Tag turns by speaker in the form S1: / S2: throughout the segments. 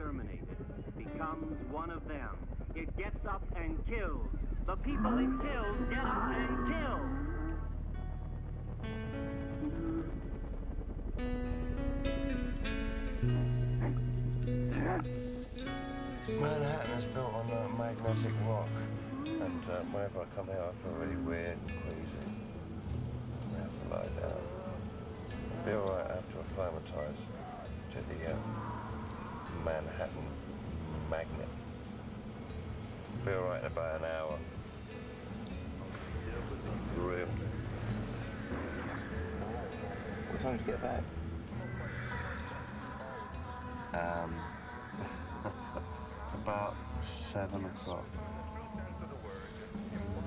S1: exterminated becomes one of them. It gets up and kills. The people it kills get up and kill.
S2: Manhattan is built on magnetic rock, and whenever I come here I feel really weird and queasy. I have to lie down. I'll be alright after acclimatise to the Manhattan magnet. Be alright in about an hour. For real. What time did you get back? About 7 o'clock.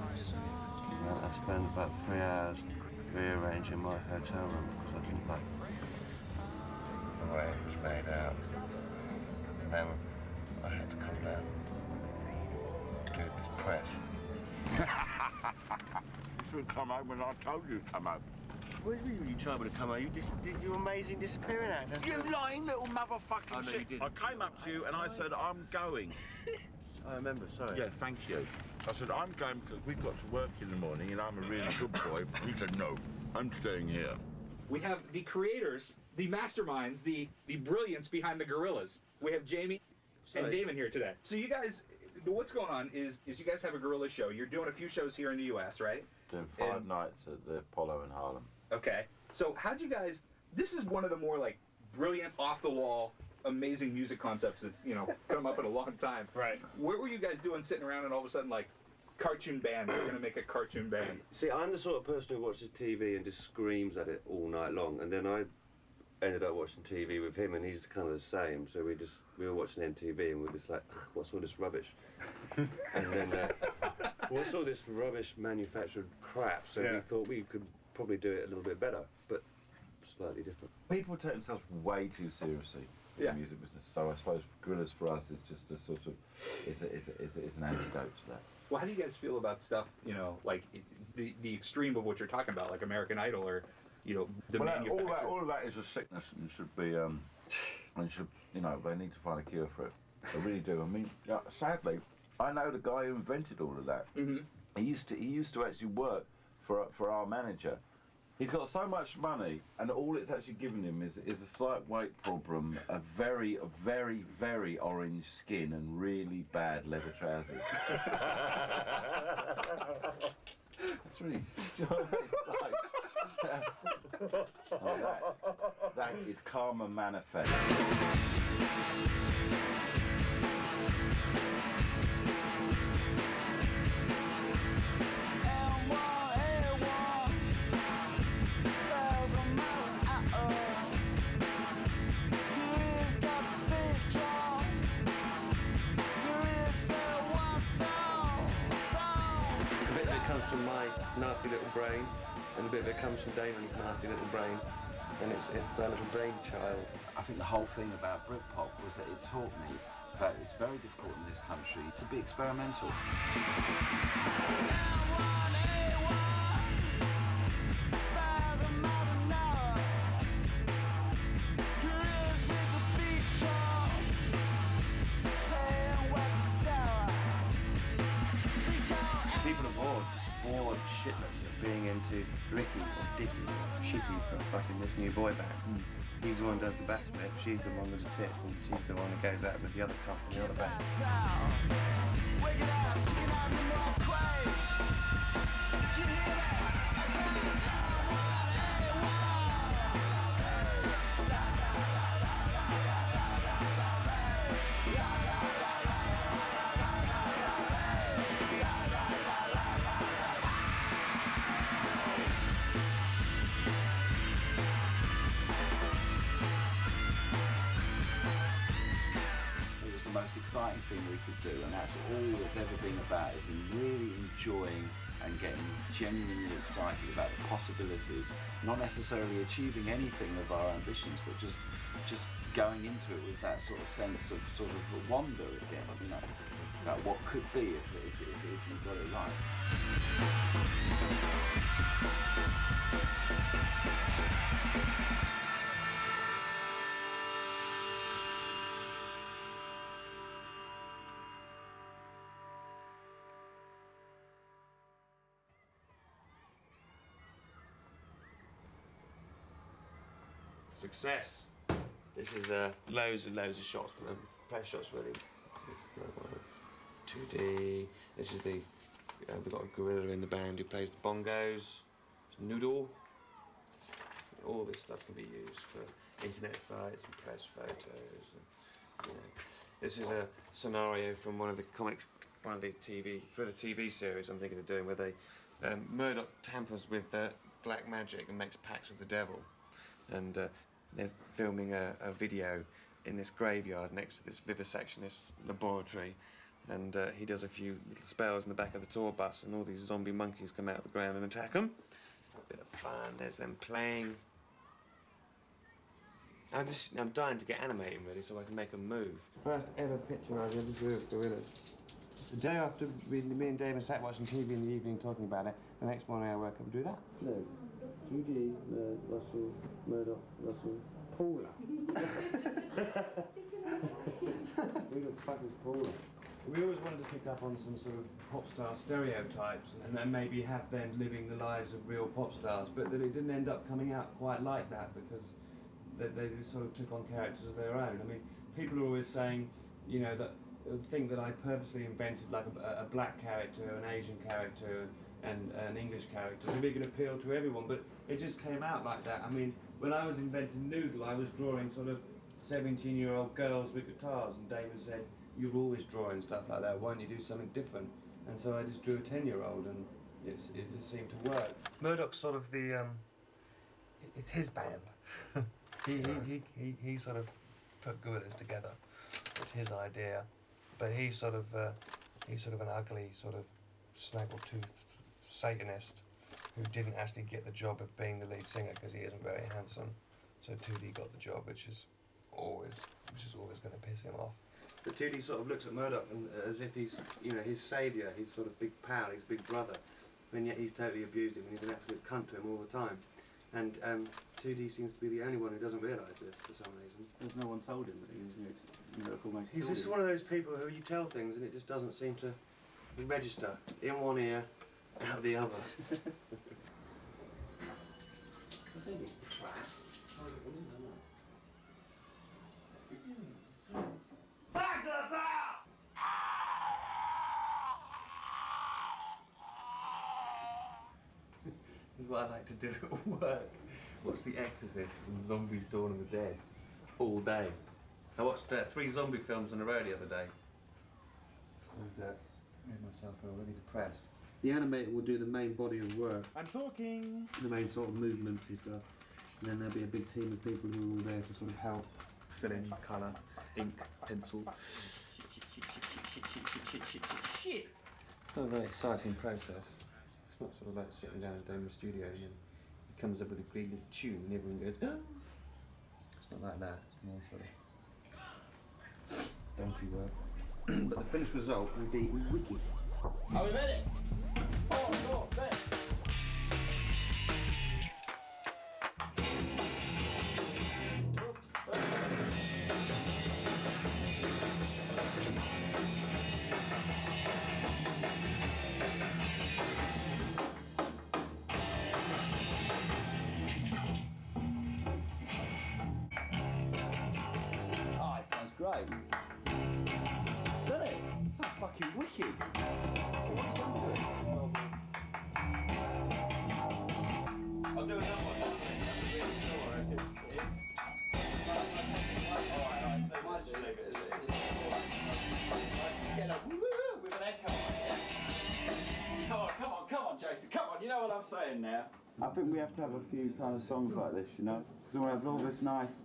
S2: I spent about 3 hours rearranging my hotel room because I didn't like the way it was laid out. And then I had to come down and do this press.
S3: You should come out when I told you to come out.
S2: What do you mean you tried to come out? You did your amazing disappearing act.
S3: You lying little motherfucking
S2: no,
S3: shit.
S2: you didn't.
S3: I came up to you and I said, I'm going.
S2: I remember, sorry.
S3: Yeah, thank you. I said, I'm going because we've got to work in the morning and I'm a really good boy. He said, no, I'm staying here.
S4: We have the creators, the masterminds, the brilliance behind the Gorillaz. We have Jamie and Damon here today. So you guys, what's going on is you guys have a Gorillaz show. You're doing a few shows here in the US, right?
S3: Doing 5 nights at the Apollo in Harlem.
S4: Okay. So how'd you guys, this is one of the more like brilliant, off the wall, amazing music concepts that's, come up in a long time.
S5: Right.
S4: What were you guys doing sitting around and all of a sudden like, cartoon band, we're gonna make a cartoon band?
S2: See, I'm the sort of person who watches TV and just screams at it all night long, and then I ended up watching TV with him, and he's kind of the same. So we were watching MTV, and we were just like, what's all this rubbish? And then what's all this rubbish manufactured crap? So we thought we could probably do it a little bit better, but slightly different.
S3: People take themselves way too seriously in the music business. So I suppose Gorillaz for us is just a sort of is an antidote to that.
S4: Well, how do you guys feel about stuff, like the extreme of what you're talking about, like American Idol or, the manufacturer?
S3: All of that is a sickness and should be, they need to find a cure for it. They really do. I mean, sadly, I know the guy who invented all of that.
S4: Mm-hmm.
S3: He used to actually work for our manager. He's got so much money, and all it's actually given him is a slight weight problem, a very, very orange skin, and really bad leather trousers. That's really. That is karma manifest.
S2: From my nasty little brain, and a bit of it comes from Damon's nasty little brain, and it's our little brainchild.
S6: I think the whole thing about Britpop was that it taught me that it's very difficult in this country to be experimental.
S2: People are bored shitless of being into Ricky or Dicky or Shitty from fucking this new boy band. He's the one who does the backflip, she's the one with the tits, and she's the one who goes out with the other cunt from the other band.
S6: The most exciting thing we could do, and that's all it's ever been about, is in really enjoying and getting genuinely excited about the possibilities, not necessarily achieving anything of our ambitions, but just going into it with that sort of sense of sort of wonder again, about what could be if you got it right.
S2: success. This is loads and loads of shots from them, press shots really. This is one of 2D. This is the we've got a gorilla in the band who plays the bongos. It's Noodle. All this stuff can be used for internet sites and press photos. And, you know. This is a scenario from one of the TV series I'm thinking of doing, where they Murdoch tampers with black magic and makes pacts with the devil, and they're filming a video in this graveyard next to this vivisectionist laboratory, and he does a few little spells in the back of the tour bus, and all these zombie monkeys come out of the ground and attack them. A bit of fun. There's them playing. I'm dying to get animating really, so I can make them move. First ever picture I ever drew of gorillas. The day after me and Damon sat watching TV in the evening talking about it, the next morning I woke up and do that. No. Judy, Russell, Murdoch, Russell, Paula. Who the fuck is Paula? We always wanted to pick up on some sort of pop star stereotypes and then maybe have them living the lives of real pop stars, but that it didn't end up coming out quite like that because they sort of took on characters of their own. I mean, people are always saying, you know, that think that I purposely invented like a black character, an Asian character, and an English character, so we can appeal to everyone, but it just came out like that. I mean, when I was inventing Noodle, I was drawing sort of 17-year-old girls with guitars, and Damon said, you're always drawing stuff like that, why don't you do something different? And so I just drew a 10-year-old, and it just seemed to work. Murdoch's sort of the, it's his band. He sort of put Gorillaz together. It's his idea, but he's sort of an ugly, sort of snaggle-toothed Satanist who didn't actually get the job of being the lead singer because he isn't very handsome. So 2D got the job, which is always going to piss him off. But 2D sort of looks at Murdoch and, as if he's, you know, his saviour, his sort of big pal, his big brother, and yet he's totally abused him and he's an absolute cunt to him all the time. And 2D seems to be the only one who doesn't realise this for some reason.
S6: There's no one told him that he was Murdoch almost.
S2: He's just one of those people who you tell things and it just doesn't seem to register in one ear, out the other. This is what I like to do at work. Watch The Exorcist and Zombies Dawn of the Dead all day. I watched 3 zombie films in a row the other day and made myself feel really depressed. The animator will do the main body of work. I'm talking! The main sort of movements and stuff. And then there'll be a big team of people who are all there to sort of help fill in colour, ink, pencil. Shit! It's not a very exciting process. It's not sort of like sitting down in the studio and then he comes up with a great little tune and everyone goes, oh! It's not like that, it's more sort of donkey work. But the finished result will be wicked.
S6: Are we ready? Oh, no, ready. Oh, it sounds great. Doesn't it? It sounds fucking wicked. I'll do another one. With an echo on it. Come on, Jason, come on, you know what I'm saying now. I think we have to have a few kind of songs like this, you know? Because we have all this nice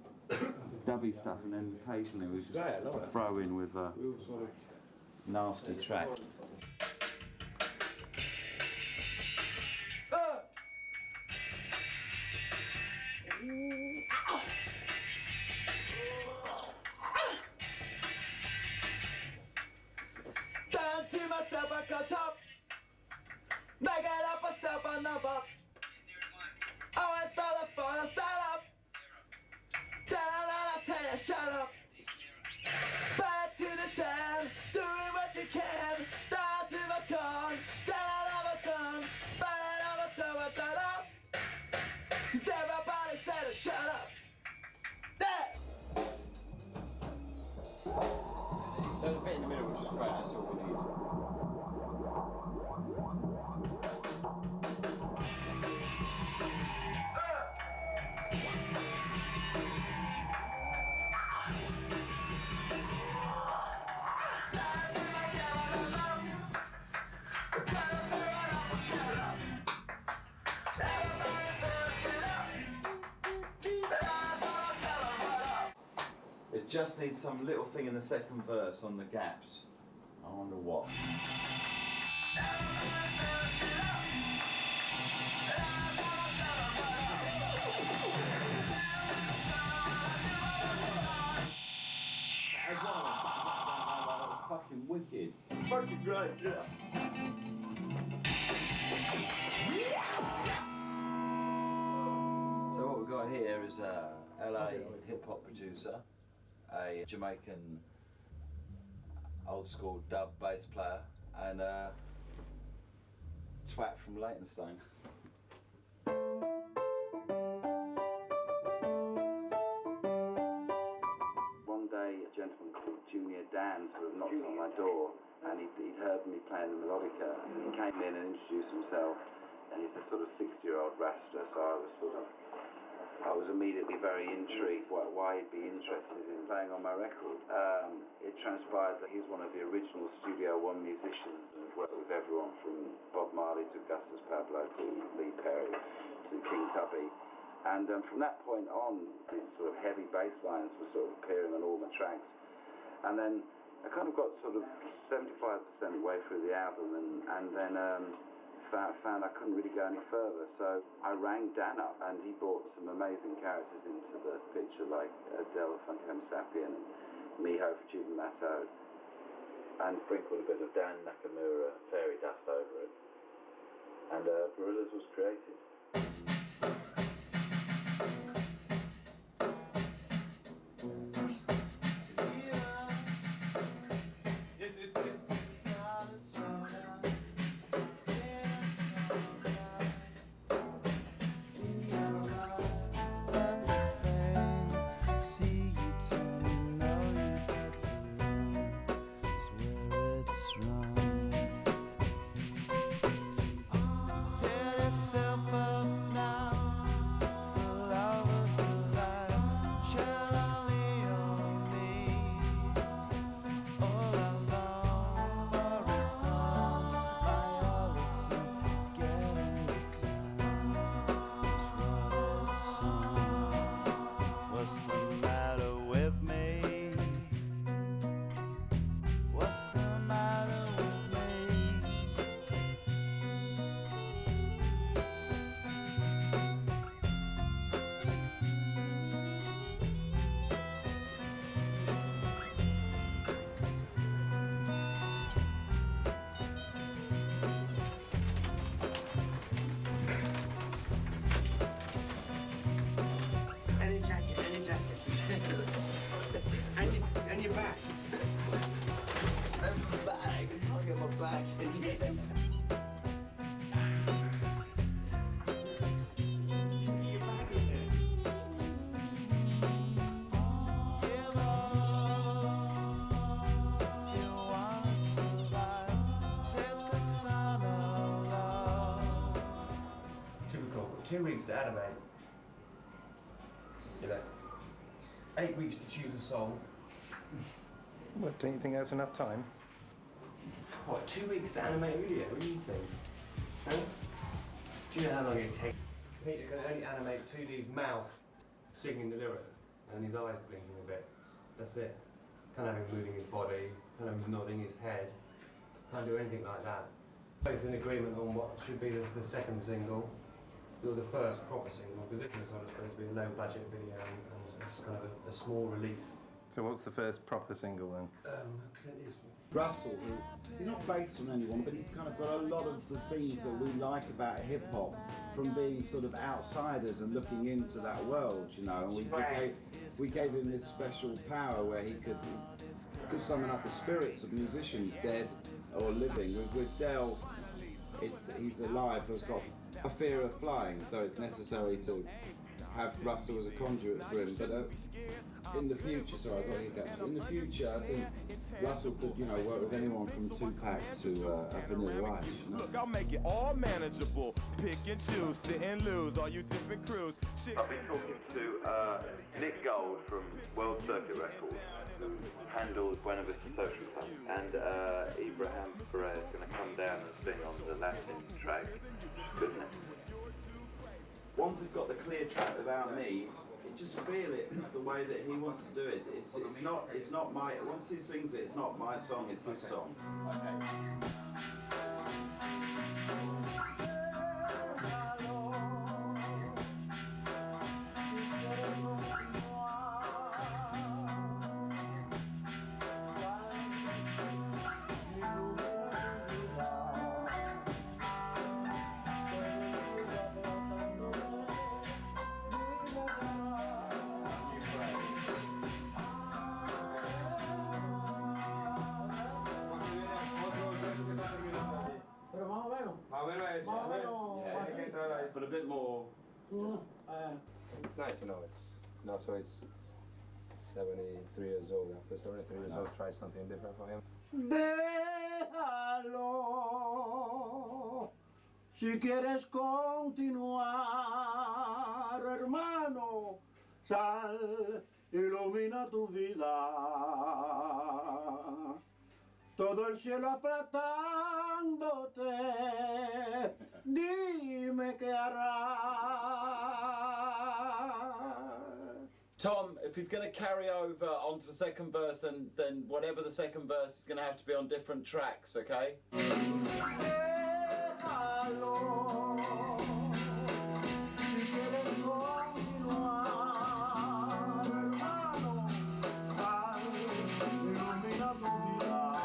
S6: dubby stuff and then occasionally we just throw in with a nasty track. Down to myself, I got top. Make it up myself, I know up. Always thought I thought I start up. I tell you, shut up. Back to the town, doing what you can. Down to the corn, down over town. Find out over town, what that up. 'Cause everybody said to shut up. great. That's all we need. It just needs some little thing in the second verse on the gaps. I wonder what. That's fucking wicked. It's fucking great, yeah. So what we've got here is a LA hip-hop producer, a Jamaican old-school dub bass player, and a twat from Leytonstone. One day, a gentleman called Junior Dan sort of knocked on my door, and he'd heard me playing the melodica, and he came in and introduced himself, and he's a sort of 60-year-old raster, so I was immediately very intrigued why he'd be interested in playing on my record. It transpired that he's one of the original Studio One musicians and worked with everyone from Bob Marley to Augustus Pablo to Lee Perry to King Tubby. And from that point on, these sort of heavy bass lines were sort of appearing on all the tracks. And then I kind of got sort of 75% way through the album and then found I couldn't really go any further, so I rang Dan up and he brought some amazing characters into the picture, like Adele Funky Homo Sapien and Miho for Jubilee Matto, and sprinkled a bit of Dan Nakamura fairy dust over it, and Gorillaz was created.
S5: Typical. 2 weeks to animate. You know, 8 weeks to choose a song.
S7: What, don't you think that's enough time?
S5: What, 2 weeks to animate a video? What do you think? Huh? Do you know how long it takes? Peter can only animate 2D's mouth singing the lyric and his eyes blinking a bit. That's it. Can't have him moving his body, can't have him nodding his head. Can't do anything like that. Both in agreement on what should be the second single, or the first proper single, because this is sort of supposed to be a low budget video and it's kind of a small release.
S7: So what's the first proper single then?
S5: Clint Eastwood.
S8: Russell, he's not based on anyone, but he's kind of got a lot of the things that we like about hip hop from being sort of outsiders and looking into that world, you know. And we gave him this special power where he could summon up the spirits of musicians, dead or living. With Del, he's alive, but has got a fear of flying, so it's necessary to have Russell as a conduit for him. But in the future, sorry, I got hiccups. In the future, I think Russell could, you know, work with anyone from Tupac to Vanilla Ice. You know?
S9: Look, I'll make it all manageable. Pick and choose, sit and lose, all you different crews.
S3: I've been talking to Nick Gold from World Circuit Records, who handles Buena Vista Social stuff, and Ibrahim Perez is going to come down and sing on the Latin track. Good, isn't it?
S8: Once it's got the clear track without me, you just feel it the way that he wants to do it. It's not my. Once he sings it, it's not my song. It's his song.
S3: Okay.
S8: But a bit more.
S5: It's nice, you know, it's now so it's 73 years old. After 73 years old, try something different for him.
S10: Déjalo, si quieres continuar, hermano, sal, ilumina tu vida. Todo el cielo apretándote, dime qué harás.
S6: Tom, if he's going to carry over onto the second verse, then whatever the second verse is going to have to be on different tracks, okay?
S10: Déjalo, si quieres continuar, hermano, sal, ilumina tu vida.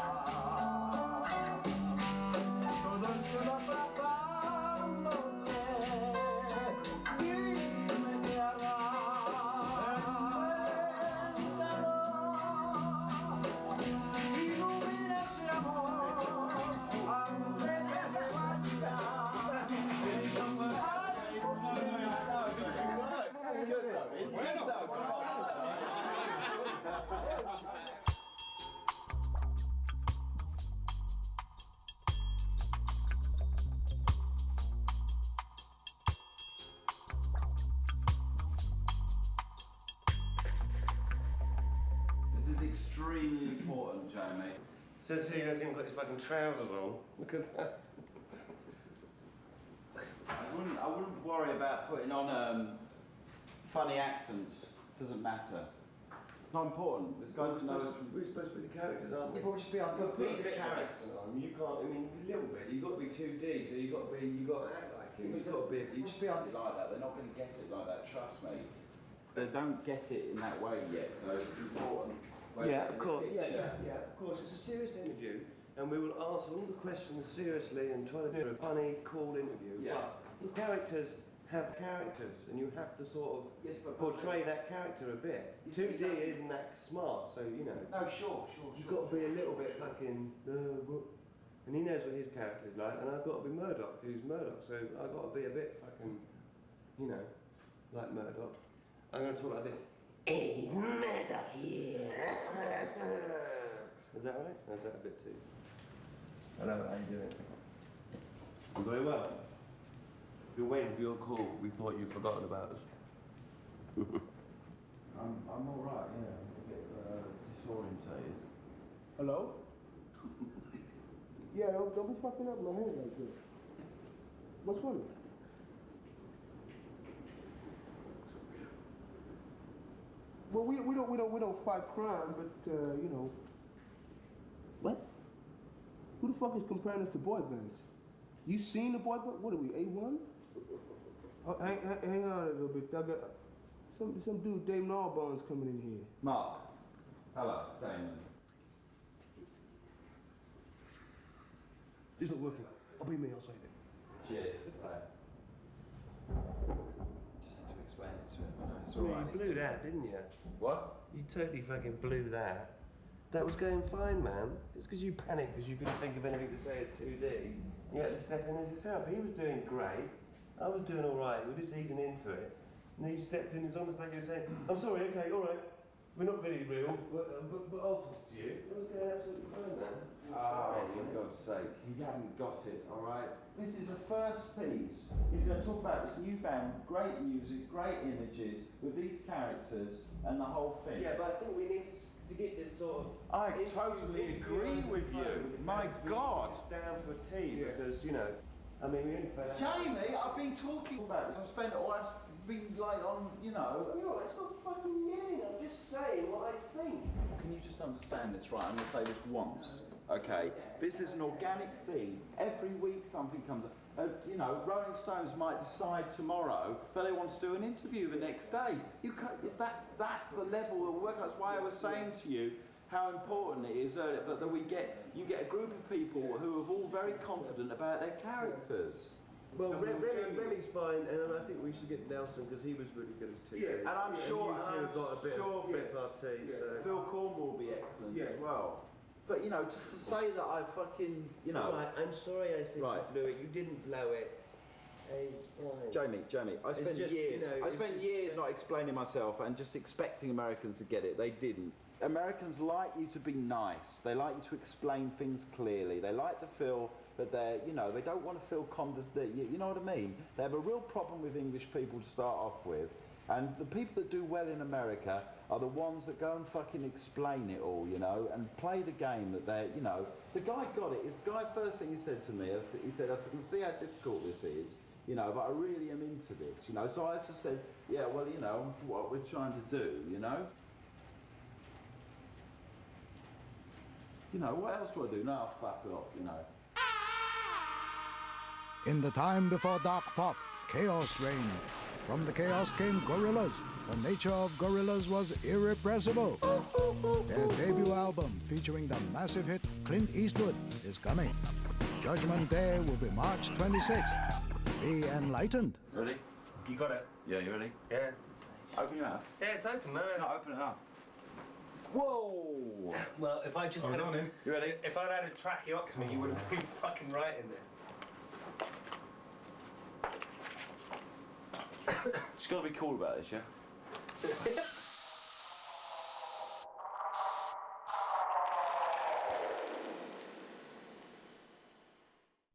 S10: Todo el cielo apretándote, dime qué harás. Ilumina ese amor, antes de que se vaya.
S8: This is extremely important, Jamie.
S2: Says he hasn't even got his fucking trousers on. Look at that.
S8: I wouldn't worry about putting on funny accents. Doesn't matter. Not important. This guy doesn't know.
S2: We're supposed to be the characters, aren't we?
S8: We'll just be ourselves.
S2: Put a bit of accent on. You can't. I mean, a little bit. You've got to be 2D, so you've got to act like him. You've got to be.
S8: You just be ourselves like that. They're not going to get it like that. Trust me. They don't get it in that way yet, so it's important.
S2: Yeah, of course. Yeah, of course. It's a serious interview, and we will answer all the questions seriously and try to do a funny, cool interview.
S8: Yeah.
S2: But the characters have characters, and you have to sort of portray that character a bit. 2D isn't that smart, so you know.
S8: No, sure.
S2: You've got to be a little bit fucking. And he knows what his character's like, and I've got to be Murdoch, who's Murdoch, so I've got to be a bit fucking, you know, like Murdoch. I'm going to talk like this. Hey, Murdoch here. Is that right? Or is that a bit too? I know, how you doing? I'm very well. We're waiting for your call. We thought you'd forgotten about us.
S8: I'm all right. Yeah, I'm a bit disorientated.
S10: Hello? Yeah, don't be fucking up my head like that. What's funny? Well, we don't fight crime, but you know. What? Who the fuck is comparing us to boy bands? You seen the boy band? What are we, A1? Hang on a little bit. I got some dude, Dave Narbonne's coming in here.
S8: Mark. Hello, it's Damon.
S10: It's not working. I'll be me, I'll say that.
S8: Cheers. Bye.
S6: Just had to explain it to him. I know it's
S2: Well,
S6: alright.
S2: you blew that, didn't you?
S6: What?
S2: You totally fucking blew that. That was going fine, man. It's because you panicked because you couldn't think of anything to say as 2D. You had to step in as yourself. He was doing great. I was doing all right. We were just easing into it. And then you stepped in. It's almost like you were saying, "I'm sorry. Okay, all right. We're not very real, but I'll talk to you." It was going absolutely
S8: Oh, for God's sake, he hadn't got it, all right? This is the first piece. He's going to talk about this new band, great music, great images, with these characters and the whole thing.
S5: Yeah, but I think we need to get this sort of...
S8: I totally agree with you. My God.
S5: Down to a T, because, you know, I mean, we only found out...
S8: Jamie, I've been talking about this. I've been like on, you know...
S5: No, it's not fucking yelling. I'm just saying what I think.
S8: Can you just understand this, right? I'm going to say this once, okay? This is an organic thing. Every week something comes up. You know, Rolling Stones might decide tomorrow that they want to do an interview the next day. You can't, that's the level of work. That's why I was saying to you how important it is that you get a group of people who are all very confident about their characters.
S2: Well, Remy's fine, and I think we should get Nelson because he was really good as TV.
S8: Yeah, and I'm sure
S2: you two have got a bit of repartee. So.
S8: Phil Cornwall will be excellent as well. But you know, just to say that I fucking, you know.
S2: Right, I'm sorry I said you blew it. You didn't blow it. Hey, it's fine.
S8: Jamie, I spent years not explaining myself and just expecting Americans to get it. They didn't. Americans like you to be nice. They like you to explain things clearly. They like to feel that they're, you know, they don't want to feel you know what I mean? They have a real problem with English people to start off with. And the people that do well in America are the ones that go and fucking explain it all, you know, and play the game that they're, you know. The guy got it. The guy, first thing he said to me, he said, I can see how difficult this is, you know, but I really am into this, you know. So I just said, yeah, well, you know, what we're trying to do, you know. You know, what else do I do? No, fuck off, you know.
S11: In the time before dark pop, chaos reigned. From the chaos came Gorillaz. The nature of Gorillaz was irrepressible. Their debut album, featuring the massive hit Clint Eastwood, is coming. Judgment Day will be March 26th. Be enlightened.
S3: Ready?
S5: You got it.
S3: Yeah, you ready?
S5: Yeah.
S3: Open your mouth.
S5: Yeah, it's open, man.
S3: It's not open it up.
S8: Whoa!
S5: Well, if I just had
S3: You ready?
S5: if I'd had a tracheotomy, you would have been fucking right in there.
S3: Just got to be cool about this, yeah?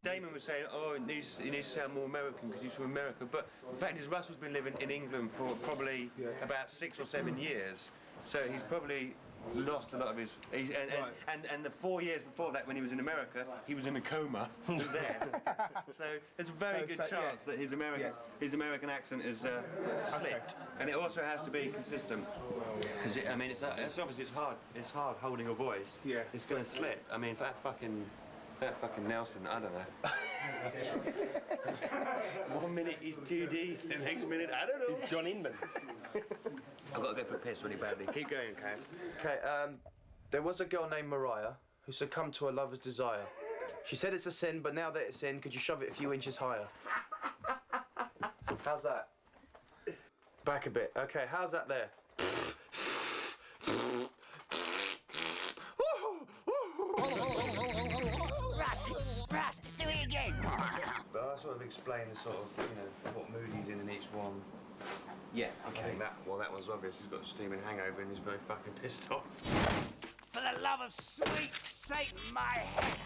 S2: Damon was saying, oh, it needs to sound more American because he's from America. But the fact is, Russell's been living in England for probably about 6 or 7 years. So he's probably lost a lot of his... And the 4 years before that, when he was in America, he was in a coma, possessed. So there's a very good chance that his American accent is slipped. And it also has to be consistent. Because, I mean, it's obviously it's hard holding a voice. Yeah. It's going to slip. I mean, that fucking Nelson, I don't know. 1 minute he's 2D, the next minute, I don't know.
S5: It's John Inman.
S2: I've got to go for a piss really badly. Keep going, Kaz.
S12: Okay, there was a girl named Mariah who succumbed to her lover's desire. She said it's a sin, but now that it's in, could you shove it a few inches higher? How's that? Back a bit. Okay, how's that there?
S13: Russ, do it again.
S2: But I sort of explain the sort of, you know, what mood he's in each one.
S12: Yeah,
S2: okay. I think that one's obvious. He's got a steaming hangover and he's very fucking pissed off.
S13: For the love of sweet Satan, my head.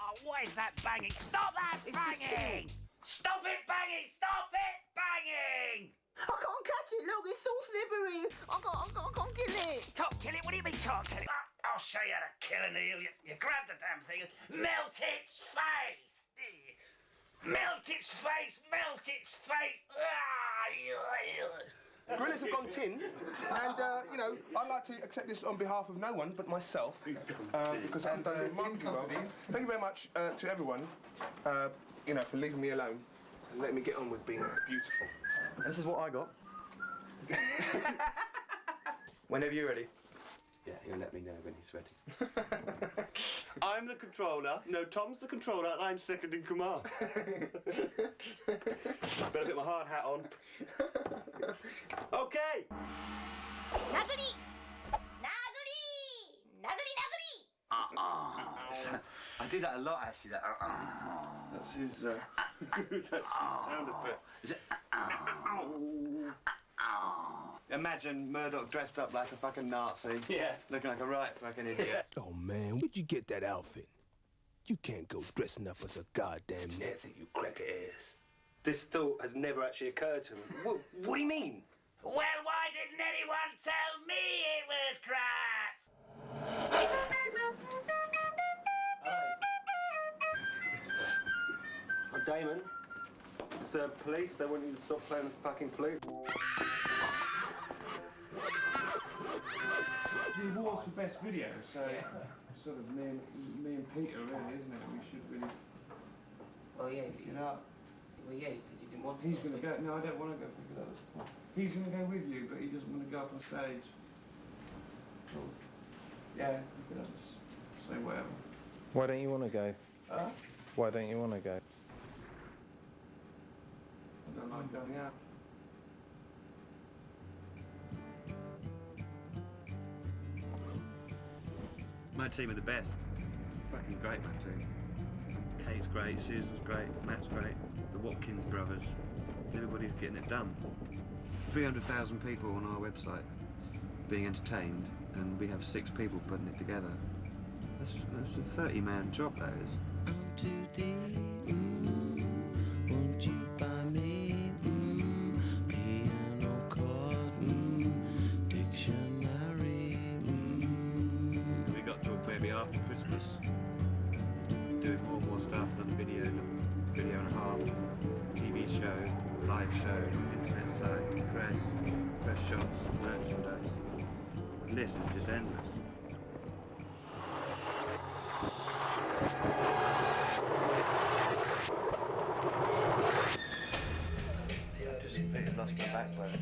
S13: Oh, what is that banging? Stop that banging! Stop it banging! Stop it banging!
S14: I can't catch it, look, it's all slippery. I can't kill it.
S13: Can't kill it? What do you mean can't kill it? I'll show you how to kill an eel. You grab the damn thing and melt its face. Melt its face, melt its face.
S10: Gorillaz have gone tin, and you know, I'd like to accept this on behalf of no one but myself, because I've done remarkably well. Thank you very much to everyone, you know, for leaving me alone and letting me get on with being beautiful.
S12: And this is what I got. Whenever you're ready.
S2: Yeah, he'll let me know when he's ready. I'm the controller. No, Tom's the controller, and I'm second in command. Better put my hard hat on. Okay.
S14: Naguri! Naguri! Naguri, naguri!
S6: I do that a lot, actually. That.
S2: That's his. That's his sound effect.
S6: Is it?
S5: Imagine Murdoch dressed up like a fucking Nazi. Yeah. Looking like a right fucking idiot.
S15: Oh, man, where'd you get that outfit? You can't go dressing up as a goddamn Nazi, you cracker ass.
S5: This thought has never actually occurred to me. What do you mean?
S13: Well, why didn't anyone tell me it was crap?
S5: Damon, it's the police. They want you to stop playing the fucking flute. The awards for best video, so sort of me and Peter, really, isn't it? We should really.
S16: Oh yeah.
S5: You know.
S16: Well, yeah. You said you didn't want to.
S5: He's going to go. No, I don't want to go pick it up. He's going to go with you, but he doesn't want to go up on stage. Cool. Yeah, pick it up. Just say whatever.
S7: Why don't you want to go?
S5: Huh?
S7: Why don't you want to go?
S5: I don't like going out. My team are the best. Fucking great, my team. Kate's great, Susan's great, Matt's great, the Watkins brothers. Everybody's getting it done. 300,000 people on our website being entertained, and we have 6 people putting it together. That's a 30-man job, that is.
S15: I'm too deep, won't you buy me, piano chord, dictionary,
S5: We got to maybe after Christmas, doing more stuff, another video and a half, TV show, live show, internet site, press shots, merchandise. The list is just endless. I've lost my backbone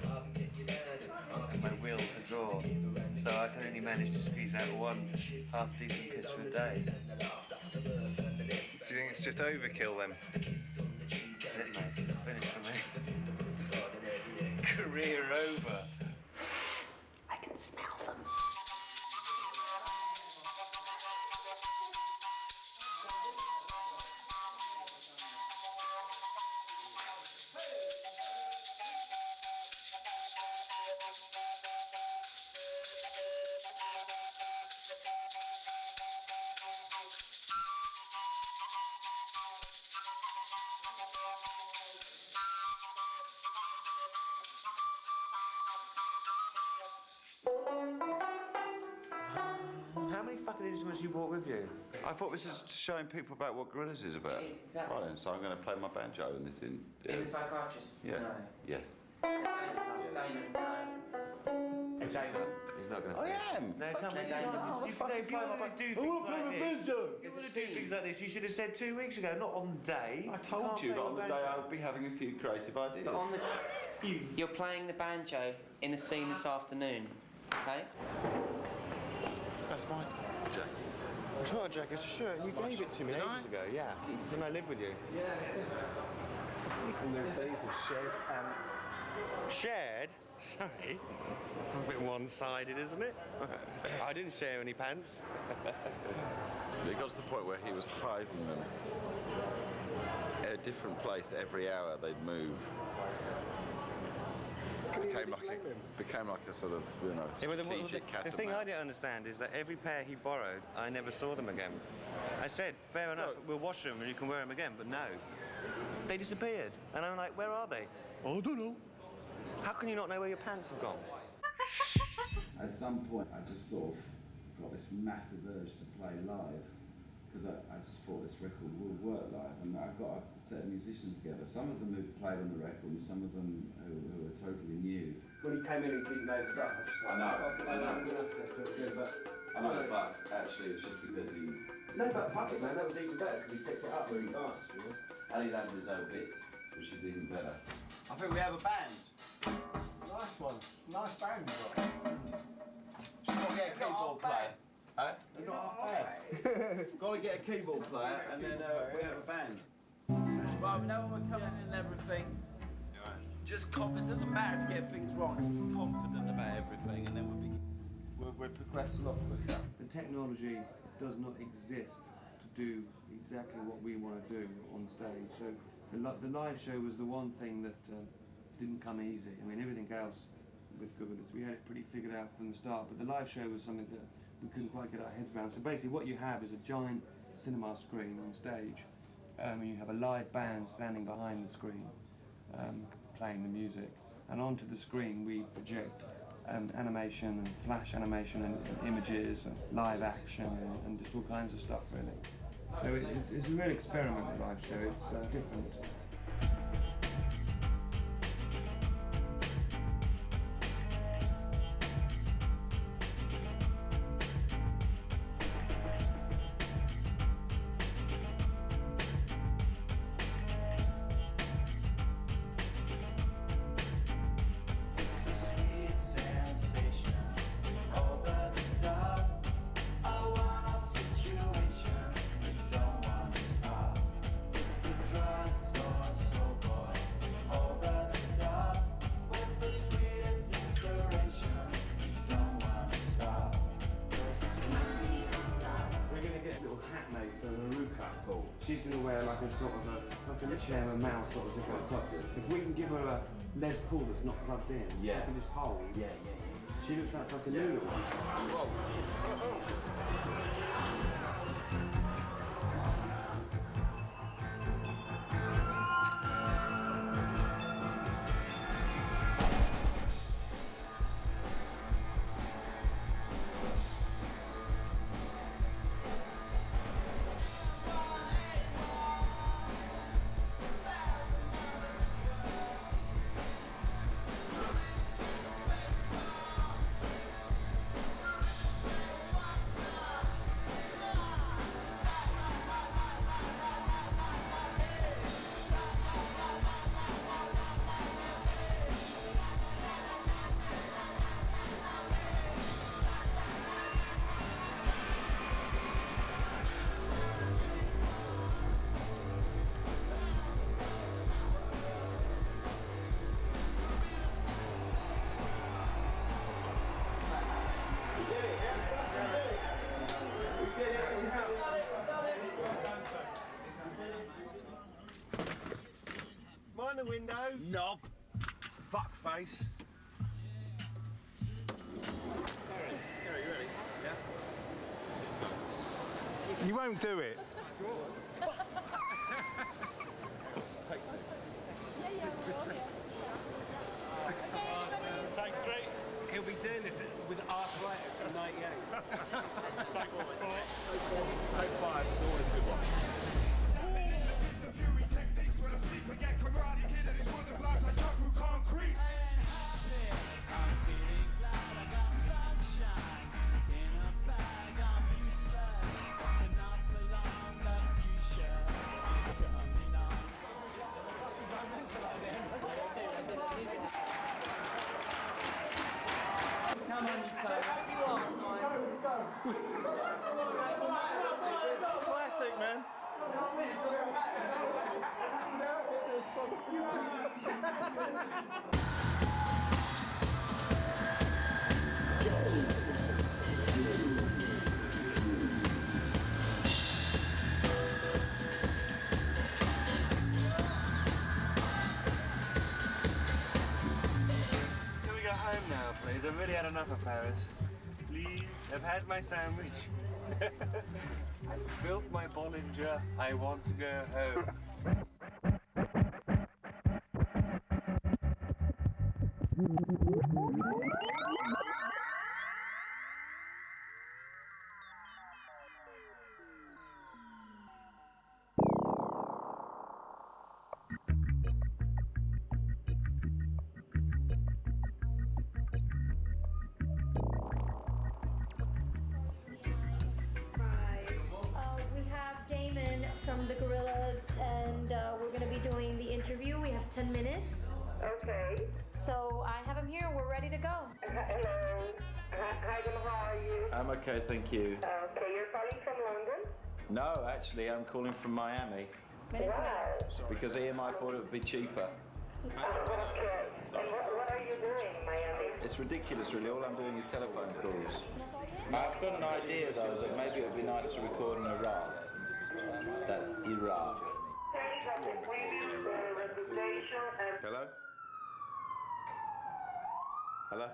S5: and my will to draw, so I can only manage to squeeze out one half-decent picture a day.
S7: Do you think it's just overkill then?
S5: That's it, mate. It's finished for me. Career over.
S13: I can smell them.
S5: How many fucking instruments you brought with you?
S3: I thought this was showing people about what Gorillaz is about.
S16: It is, exactly.
S3: Right then, so I'm going to play my banjo in this.
S16: In the psychiatrist?
S3: Yeah.
S16: No.
S3: Yes.
S16: Damon,
S5: Hey, Damon. He's not going to.
S3: I am.
S5: No, come on,
S16: Damon.
S5: Damon. If you want to do things like this, you want to do things like this, you should have said 2 weeks ago, not on the day.
S3: I told you that on the day I would be having a few creative ideas.
S16: But on the, you're playing the banjo in the scene this afternoon, okay?
S3: That's my jacket.
S5: It's not a jacket, it's a shirt. You gave it to me ages ago, yeah. When I lived with you.
S7: In those days of shared pants.
S5: Shared? Sorry. It's a bit one-sided, isn't it? I didn't share any pants.
S3: It got to the point where he was hiding them at a different place every hour they'd move. Became like a sort of, you know, strategic cat
S5: the
S3: and
S5: thing I
S3: mouse.
S5: didn't understand is that every pair he borrowed, I never saw them again. I said, fair enough, we'll wash them and you can wear them again, but no. They disappeared. And I'm like, where are they? I don't know. How can you not know where your pants have gone?
S8: At some point, I just sort of got this massive urge to play live because I just thought this record would work live, and I got a set of musicians together. Some of them who played on the record, and some of them who were totally new.
S5: When he came in, he didn't know the stuff. I just
S8: I know.
S5: I'm gonna have to do it, but
S8: I know, but actually, it was just because he.
S5: no, but fuck it, man. That was even better because he picked it up really fast. You know?
S8: And he's having his own bits, which is even better.
S17: I think we have a band. Nice one. Nice band you've got. Just got to get a keyboard player. Huh? You're not half bad. Got to get a keyboard player and then we have a band. Right, we know when we're coming in and everything. Just confident. Doesn't matter if you get things wrong. Just confident about everything, and then we'll
S5: progress a lot quicker. The technology does not exist to do exactly what we want to do on stage. So the live show was the one thing that didn't come easy. I mean, everything else with Gorillaz. We had it pretty figured out from the start, but the live show was something that we couldn't quite get our heads around. So basically what you have is a giant cinema screen on stage, and you have a live band standing behind the screen, playing the music. And onto the screen we project animation and flash animation and images and live action and just all kinds of stuff, really. So it's a real experiment, the live show. It's different. She's going to wear like a sort of like a chair and mouse sort of zip at the top. If we can give her a Les Paul that's not plugged in, she can just hold. Yeah. She looks like fucking Lulu.
S17: Mind the window. Knob. Fuck face. Gary, you ready? Yeah. You won't do it.
S18: Take 3. He'll be doing this with arthritis at 98. Take 4.
S17: Take 5. Always a good one. Classic, man.
S5: Can we go home now, please? I've really had enough of Paris. Please, I've had my sandwich. I spilt my Bollinger. I want to go home.
S19: We have Damon from the Gorillaz, and we're going to be doing the interview. We have 10 minutes.
S20: Okay.
S19: So I have him here. We're ready to go.
S20: Hello. Hi, how are you?
S3: I'm okay, thank you.
S20: Okay, you're calling from London?
S3: No, actually, I'm calling from Miami.
S19: Venezuela.
S3: Because EMI thought it would be cheaper.
S20: Okay. And what are you doing in Miami?
S3: It's ridiculous, really. All I'm doing is telephone calls. I've got an idea, though, that maybe it would be nice to record in Iraq. That's Iraq. Hello? Hello?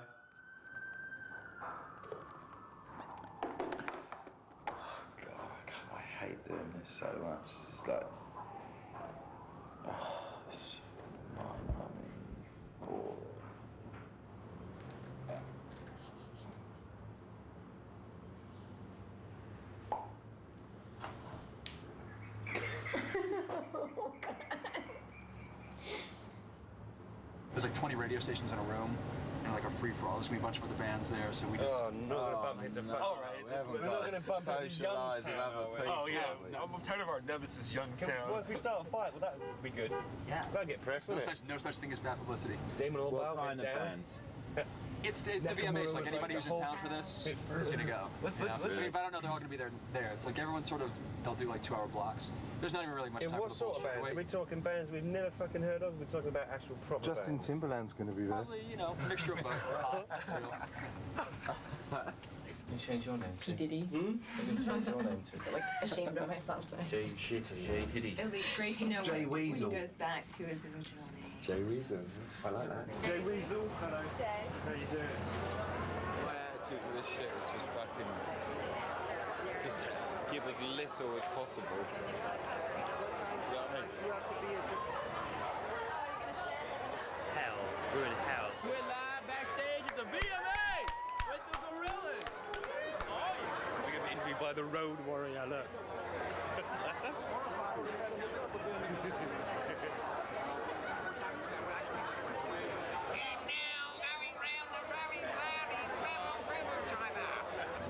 S3: Oh, God, I hate doing this so much. It's like... Oh, it's so mind-numbing. Boring.
S21: There's like 20 radio stations in a room, and like a free-for-all. There's gonna be a bunch of other bands there, so we just...
S5: Oh, not gonna bump into fucking...
S21: All right.
S5: We're not gonna bump into Youngstown.
S18: Oh, yeah. I'm tired of our nemesis, Youngstown.
S5: Well, if we start a fight, well, that would be good.
S21: Yeah.
S5: That'll get press, wouldn't it?
S21: No such thing as bad publicity.
S5: Damon all
S3: We'll
S5: about
S3: find the
S5: down.
S3: bands.
S21: It's the VMAs, like anybody who's in town for this is gonna go.
S5: Let's-
S21: You know?
S5: let's-
S21: I mean, if I don't know, they're all gonna be there. It's like everyone sort of, they'll do like 2-hour blocks. There's not even really much
S5: In
S21: time
S5: what
S21: for the
S5: sort of
S21: bullshit.
S5: bands? Are we talking bands we've never fucking heard of? We're talking about actual proper
S9: Justin
S5: bands.
S9: Timberland's going to be there.
S21: Probably, you know, a mixture of both.
S22: You change your name to?
S23: P. Diddy.
S22: You can change your name to?
S23: Like ashamed of myself, so.
S22: J. Shitty. J. Hitty.
S23: It'll be great to know
S22: Jay
S23: when
S22: Weasel.
S23: he goes back to his original name.
S22: Jay Weasel. I like that.
S5: Jay Weasel, hello.
S23: Shay.
S5: How you doing?
S3: My attitude to this shit is just fucking... Just give as little as possible. Do you know what I mean?
S5: Hell. We're in hell.
S18: We're live backstage at the VMAs with the Gorillaz. Oh, yeah.
S5: We're going to be interviewed by the Road Warrior, look.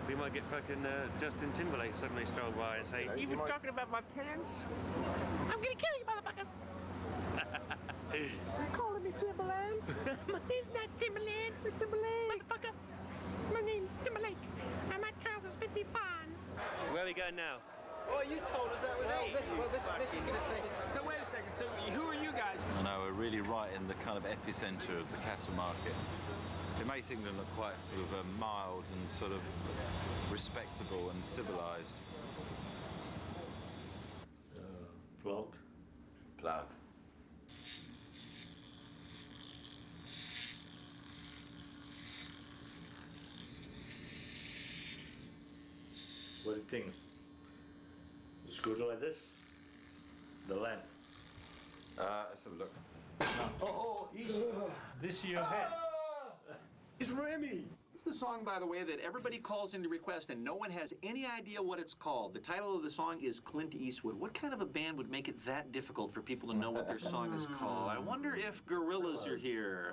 S5: We might get fucking Justin Timberlake suddenly stroll by and say, "You were talking about my pants? I'm gonna kill you, motherfuckers!"
S18: You're calling me Timberland? My name's not Timberland. It's Timberlake. Motherfucker. My name's Timberlake. And my trousers fit me fine.
S5: Where are we going now?
S18: Oh, you told us that was it. This is going to say it. So wait a second. So who are you guys?
S3: I know, we're really right in the kind of epicenter of the cattle market. It makes England look quite sort of mild and sort of respectable and civilised.
S22: Plug. Plug.
S24: What do you think? It's good like this? The land.
S3: Let's have a look.
S24: Oh, this is your head.
S4: It's Remy! It's the song, by the way, that everybody calls in to request and no one has any idea what it's called. The title of the song is Clint Eastwood. What kind of a band would make it that difficult for people to know what their song is called? I wonder if Gorillaz are here.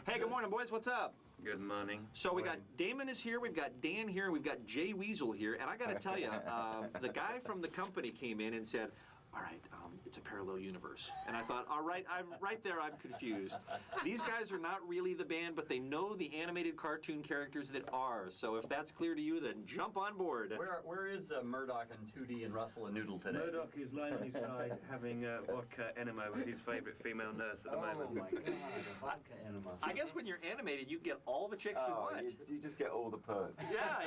S4: Hey, good morning, boys. What's up?
S2: Good morning.
S4: So we got Damon is here, we've got Dan here, and we've got Jay Weasel here. And I got to tell you, the guy from the company came in and said, all right, it's a parallel universe. And I thought, all right, I'm right there, I'm confused. These guys are not really the band, but they know the animated cartoon characters that are. So if that's clear to you, then jump on board.
S25: Where is Murdoch and 2D and Russell and Noodle today?
S5: Murdoch is lying on his side having vodka enema with his favourite female nurse at the moment.
S25: Oh my god, a vodka enema.
S4: I guess when you're animated, you get all the chicks you want.
S3: You just get all the perks.
S4: Yeah,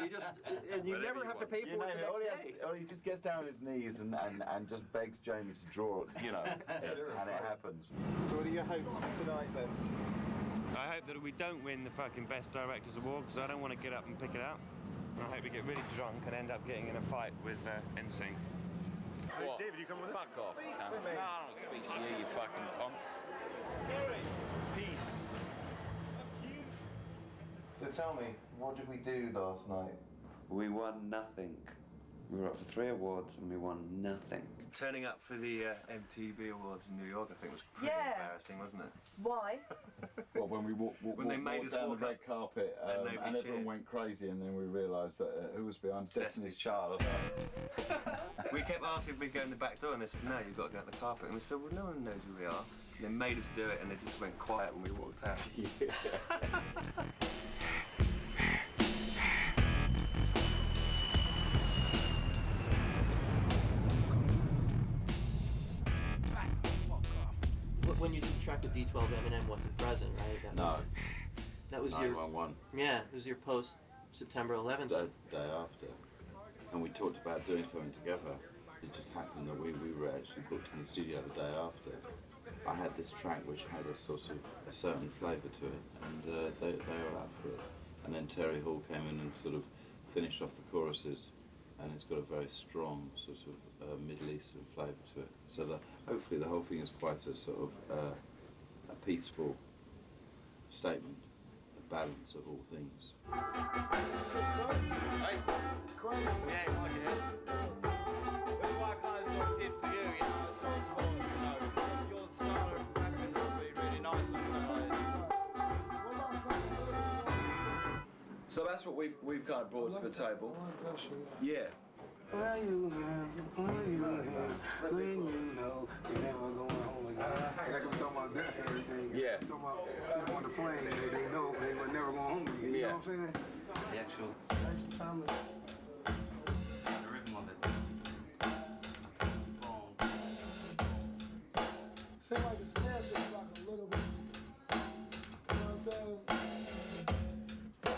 S4: and you never have to pay for it the next day.
S3: He just gets down on his knees and just begs Jamie to draw, you know, and it happens.
S9: So what are your hopes for tonight then?
S5: I hope that we don't win the fucking Best Directors Award because I don't want to get up and pick it up. And I hope we get really drunk and end up getting in a fight with NSYNC.
S3: What?
S9: David, you come with us?
S3: Fuck off.
S9: Speak
S3: Cam.
S9: to me.
S3: No, I don't speak to you, you fucking punks.
S5: Peace.
S17: So tell me, what did we do last night?
S2: We won nothing. We were up for 3 awards and we won nothing.
S5: Turning up for the MTV Awards in New York, I think, was pretty embarrassing, wasn't it?
S23: Why?
S3: Well, when we
S5: When they made us
S3: down
S5: walk
S3: the red
S5: up
S3: carpet
S5: and
S3: and,
S5: nobody
S3: everyone
S5: cheered.
S3: went crazy, and then we realised that who was behind Destiny's Child.
S5: We kept asking if we'd go in the back door and they said, no, you've got to go out the carpet. And we said, well, no one knows who we are. And they made us do it and it just went quiet when we walked out.
S16: When you did the track with D12, Eminem wasn't present, right? That was your
S3: 911.
S16: Yeah, it was your post September 11th.
S3: Day after, and we talked about doing something together. It just happened that we were actually booked in the studio the day after. I had this track which had a sort of a certain flavour to it, and they were up for it. And then Terry Hall came in and sort of finished off the choruses, and it's got a very strong sort of Middle Eastern flavour to it. So that hopefully the whole thing is quite a sort of a peaceful statement, a balance of all things.
S17: Hey, great. Yeah, I like it. That's what I kind of sort of did for you, you know. I sort of thought, you know, your style of rapping would be really nice on something like this. So that's what we've kind of brought to the table. Yeah.
S15: When you know you're never going home again. And like I'm talking about death and everything.
S17: Yeah.
S15: I'm talking about people on the plane, they know they were never going home again. You know what I'm saying?
S16: The actual
S15: Time
S16: the rhythm of it.
S15: seems like the snare should be like a little bit, you know what I'm saying? A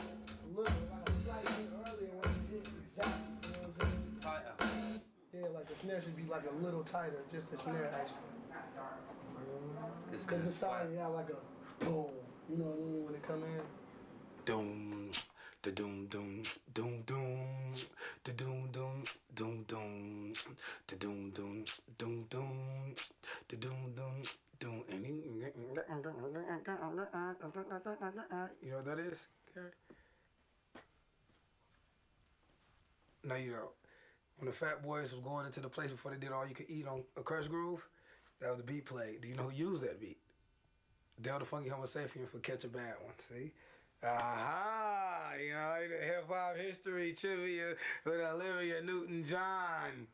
S15: little, like a slight bit earlier when you hit exactly, you know what I'm saying?
S16: Tighter.
S15: Yeah, like the snare should be like a little tighter, just the snare actually. Because it's sounding out like a boom, you know what I mean, when it come in? Doom, da doom doom, doom doom, da doom doom, doom doom, da doom doom, doom doom, da doom doom, doom. You know what that is, Gary? No, you don't. When the Fat Boys was going into the place before they did All You Could Eat on a Crush Groove, that was the beat played. Do you know who used that beat? Del the Funky Homo Sapien for Catch a Bad One, see? Aha! You know, hip hop history trivia with Olivia Newton-John.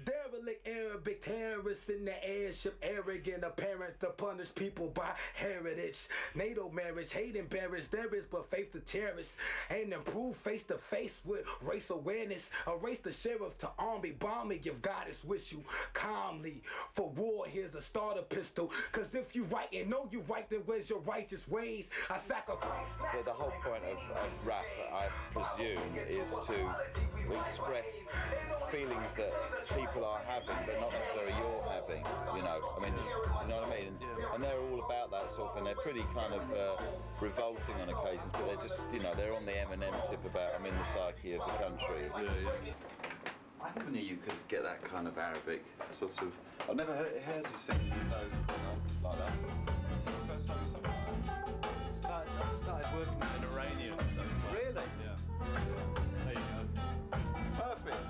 S15: Derelict Arabic terrorists in the airship, arrogant, apparent to punish people by heritage. NATO marriage, hate embarrassed, there is but faith to cherish. And improve face to face with race awareness. Erase the sheriff to army, bomb me if goddess wish you calmly. For war, here's a starter pistol. Cause if you right and know you right, then where's your righteous ways? I sacrifice.
S3: The whole point of rap, I presume, is to express feelings that people are having, but not necessarily you're having. You know, I mean, you know what I mean? And they're all about that sort of thing. They're pretty kind of revolting on occasions, but they're just, you know, they're on the Eminem tip about I'm in the psyche of the country. I never knew you could get that kind of Arabic sort of. I've never heard you sing those, you know, like that. First time you sang like that.
S22: Started working with an Iranian. So it's like,
S17: Really?
S22: Yeah. There you go.
S17: Perfect.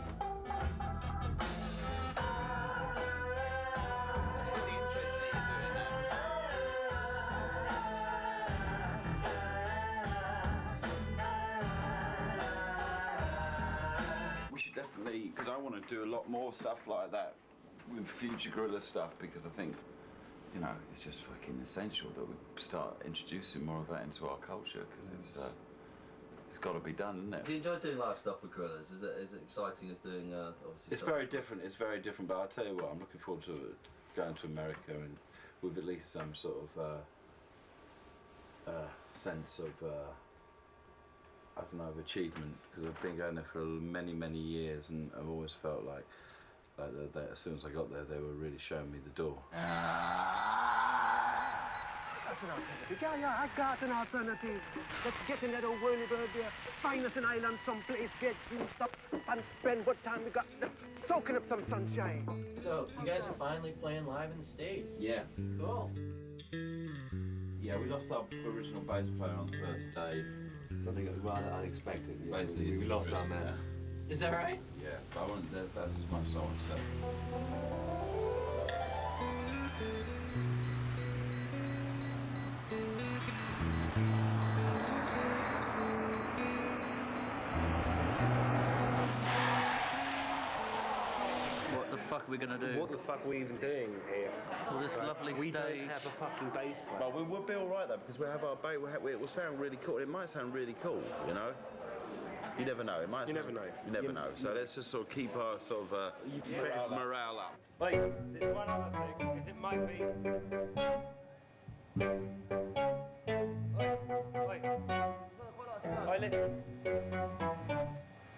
S17: That's really interesting that you're doing that. We should definitely, because I want to do a lot more stuff like that with future Gorillaz stuff, because I think, you know, it's just fucking essential that we start introducing more of that into our culture, because it's got to be done, isn't it?
S1: Do you enjoy doing live stuff with Gorillaz? Is it exciting as doing obviously?
S3: It's very different. It's very different. But I'll tell you what, I'm looking forward to going to America and with at least some sort of sense of I don't know, of achievement, because I've been going there for many years, and I've always felt like that as soon as I got there, they were really showing me the door.
S18: Yeah, I got an alternative. Let's get in that old whirly bird there, find us an island someplace, get juiced up, and spend what time we got soaking up some sunshine.
S10: So, you guys are finally playing live in the States?
S3: Yeah.
S10: Cool.
S3: Yeah, we lost our original bass player on the first day.
S2: Something that was rather unexpected. Yeah.
S3: Basically,
S2: we lost our man.
S10: Is that right?
S3: Yeah, but I want, that's as much as I want to say.
S1: What the fuck are we gonna do?
S5: What the fuck are we even doing here?
S1: Well, this lovely
S5: we
S1: stage.
S5: don't have a fucking bass player.
S3: But we'll be all right though, because we have our bass. It will sound really cool. It might sound really cool, you know. You never know. It might.
S5: You
S3: sound,
S5: never know.
S3: You never know. So let's just sort of keep our sort of morale up.
S5: Wait, there's one other thing, because it might be. Wait, listen.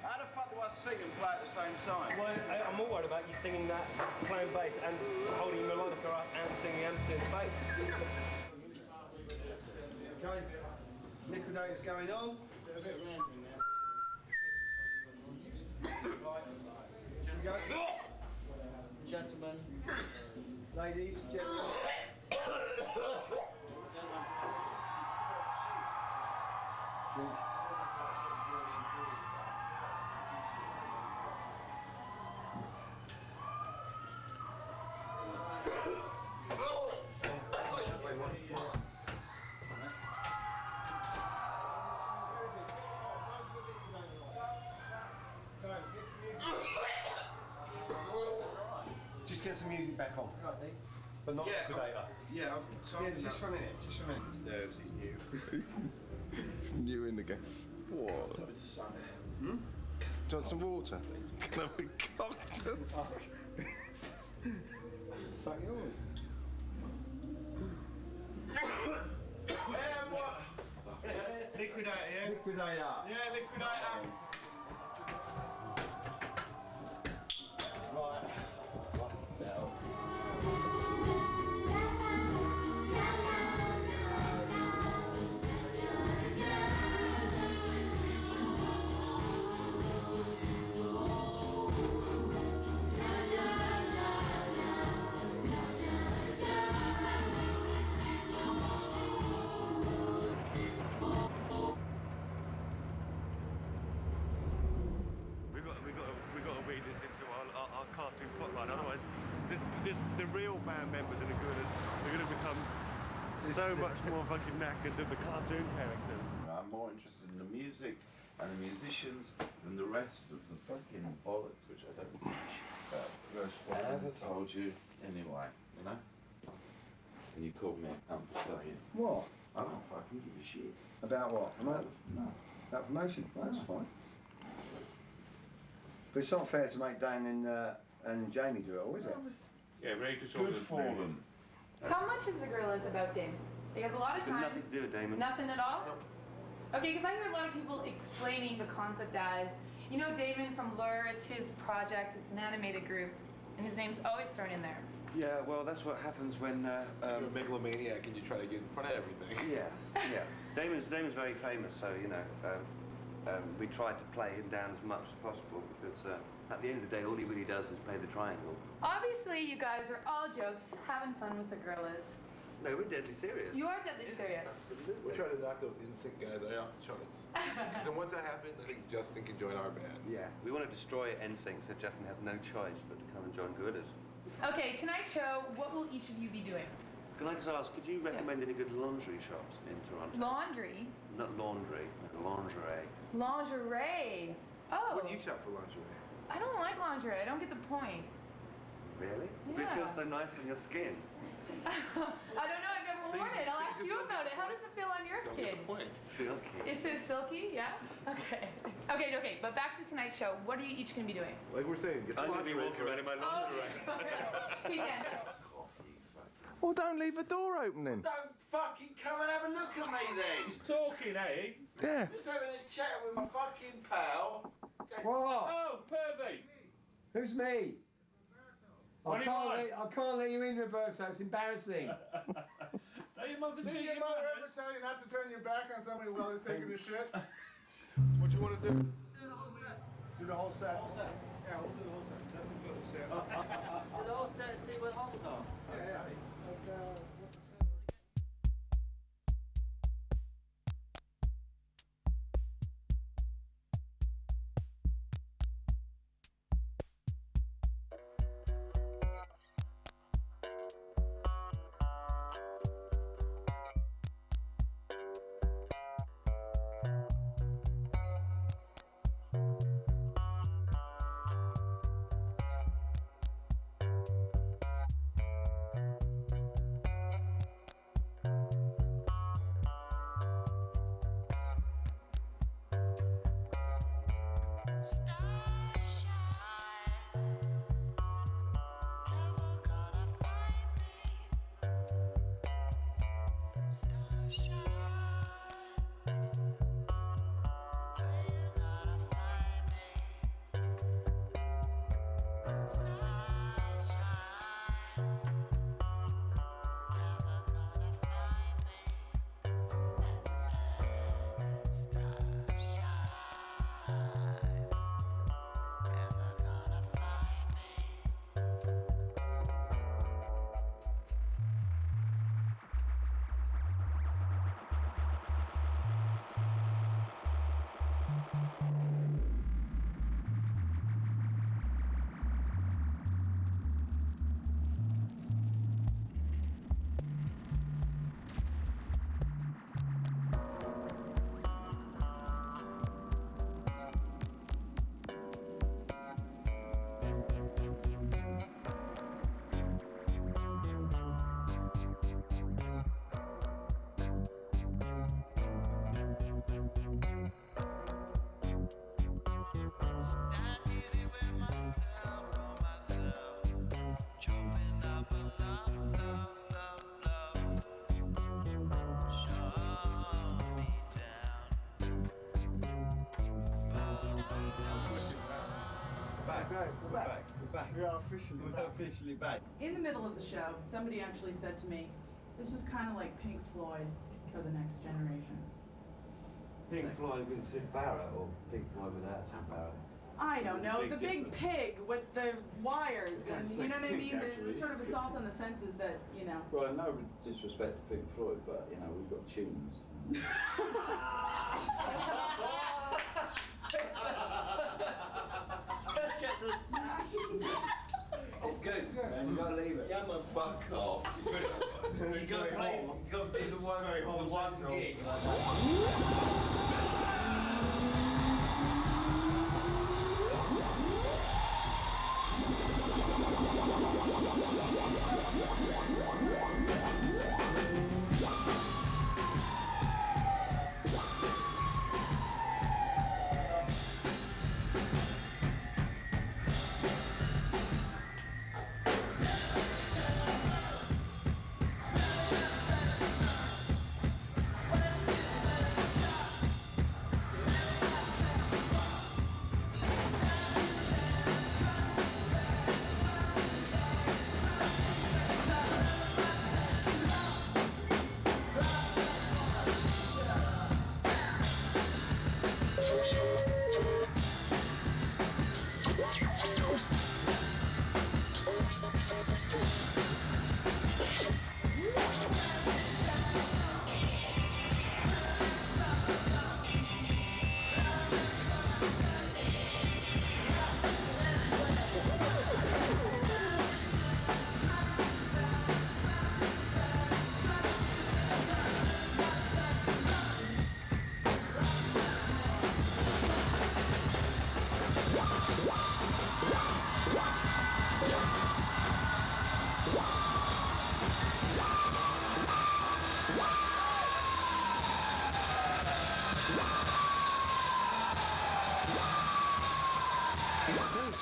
S17: How the fuck do I sing and play same time.
S5: Well, I'm more worried about you singing that, playing bass and holding your melodica up and singing and doing bass.
S17: Okay, Liquidator's going on.
S18: They're a bit random now.
S17: Gentlemen, ladies, gentlemen. Drink. Just get some music back on. But not Liquidator.
S6: Yeah,
S17: just for a minute, just for a minute.
S6: His nerves, he's new.
S11: He's new in the game. What?
S6: Hmm?
S11: Do you want some water? Can I have a cocktail?
S17: It's like yours.
S5: Liquidator, yeah?
S17: Liquidator.
S5: Yeah, Liquidator.
S17: Right.
S2: We've got to read this into our cartoon plotline. Otherwise, the real band members in the Gorillaz are going to become so much more fucking knackered than the cartoon characters.
S3: I'm more interested in the music and the musicians than the rest of the fucking bollocks, which I don't know about. As I told you, anyway, you know? And you called me a cunt for saying it.
S17: What?
S3: I don't fucking give a shit.
S17: About what?
S3: No.
S17: About promotion? Well, that's fine. But it's not fair to make Dan and Jamie do it all, is it?
S3: Yeah, very
S2: good
S3: for them.
S12: How much is the Gorillaz about Damon? Because a lot of
S2: It's got
S12: times...
S2: nothing to do with Damon.
S12: Nothing at all? Okay, because I hear a lot of people explaining the concept as, you know, Damon from Blur, it's his project, it's an animated group, and his name's always thrown in there.
S2: Yeah, well, that's what happens when
S13: you're a megalomaniac and you try to get in front of everything.
S2: yeah. Damon's very famous, so you know, we tried to play him down as much as possible because at the end of the day, all he really does is play the triangle.
S12: Obviously, you guys are all jokes, having fun with the Gorillaz.
S2: No, we're deadly serious.
S12: You are deadly serious.
S13: We're trying to knock those NSYNC guys right off the charts. Because then once that happens, I think Justin can join our band.
S2: Yeah, we want to destroy NSYNC, so Justin has no choice but to come and join Gorillaz.
S12: Okay, tonight's show, what will each of you be doing?
S2: Can I just ask, could you recommend any good lingerie shops in Toronto?
S12: Laundry?
S2: Not laundry, lingerie.
S12: Lingerie. Oh.
S13: What do you shop for lingerie?
S12: I don't like lingerie. I don't get the point.
S2: Really?
S12: Yeah.
S2: It feels so nice on your skin.
S12: I don't know. I've never worn it. I'll ask you about it. How does it feel on your skin?
S2: Silky.
S12: It's so silky, yeah? Okay. Okay, but back to tonight's show. What are you each going to be doing?
S13: Like we're saying,
S2: I'm going to be walking around in my lingerie.
S12: He can.
S11: Well, don't leave the door open then.
S17: Don't fucking come and have a look at me then.
S4: He's talking, eh?
S11: Yeah.
S17: Just having a chat with my fucking pal. Okay.
S5: What?
S4: Oh, pervy.
S5: Who's me?
S4: What do you want?
S5: I can't let you in, Roberto. It's embarrassing.
S4: Don't you mother
S9: Did
S4: cheat
S9: your mother ever tell you not to turn your back on somebody while he's taking a shit? What you want to do?
S18: Do the whole set.
S9: Do the whole set.
S18: Yeah, we'll do the whole set. Do the whole set and see what holes are.
S9: Yeah.
S17: Okay, we're back. We're back. We are officially back.
S7: In the middle of the show, somebody actually said to me, this is kind of like Pink Floyd for the next generation.
S2: Pink Floyd with Sid Barrett or Pink Floyd without Sid Barrett?
S7: I don't
S2: There's a
S7: know,
S2: big
S7: the big
S2: difference.
S7: pig with the wires,
S17: Yeah,
S7: and
S17: it's
S7: you
S17: like
S7: know what I
S17: Pink,
S7: mean?
S17: actually.
S7: There's sort of assault on the senses that, you know.
S3: Well, no disrespect to Pink Floyd, but you know we've got tunes.
S5: It's good, man. You gotta leave it.
S17: Yeah, man, fuck off.
S5: You gotta play. You gotta do the one gig.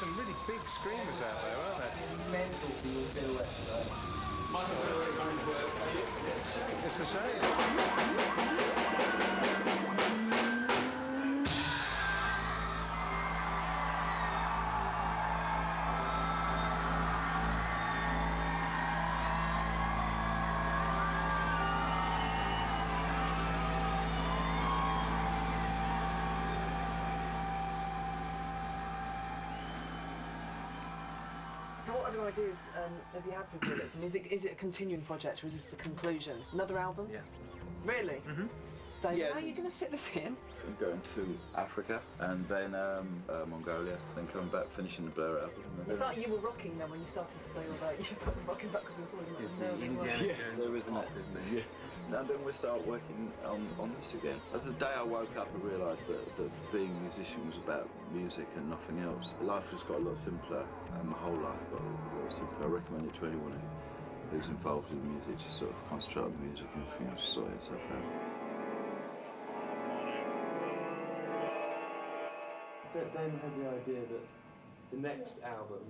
S9: Some really big screamers out there, aren't there?
S5: Mental for your silhouette today. My silhouette won't work for you.
S9: It's the same.
S23: So what other ideas have you had for Gorillaz? And is it a continuing project or is this the conclusion? Another album?
S3: Yeah.
S23: Really?
S3: Mhm.
S23: So
S3: Yeah.
S23: how are you going to fit this in?
S3: I'm going to Africa and then Mongolia, then coming back, finishing the Blur album. and
S23: It's
S3: then-
S23: like you were rocking then when you started to say all that. You started rocking backwards and forwards.
S3: It's
S23: No,
S3: the
S23: they
S3: Indiana
S23: weren't.
S3: Jones there isn't it? Isn't it? Yeah. And then we'll start working on this again. As the day I woke up, I realised that being a musician was about music and nothing else. Life has got a lot simpler, and my whole life got a lot simpler. I recommend it to anyone who's involved in music, just sort of concentrate on the music and everything else sort itself out.
S2: Damon had the idea that the next album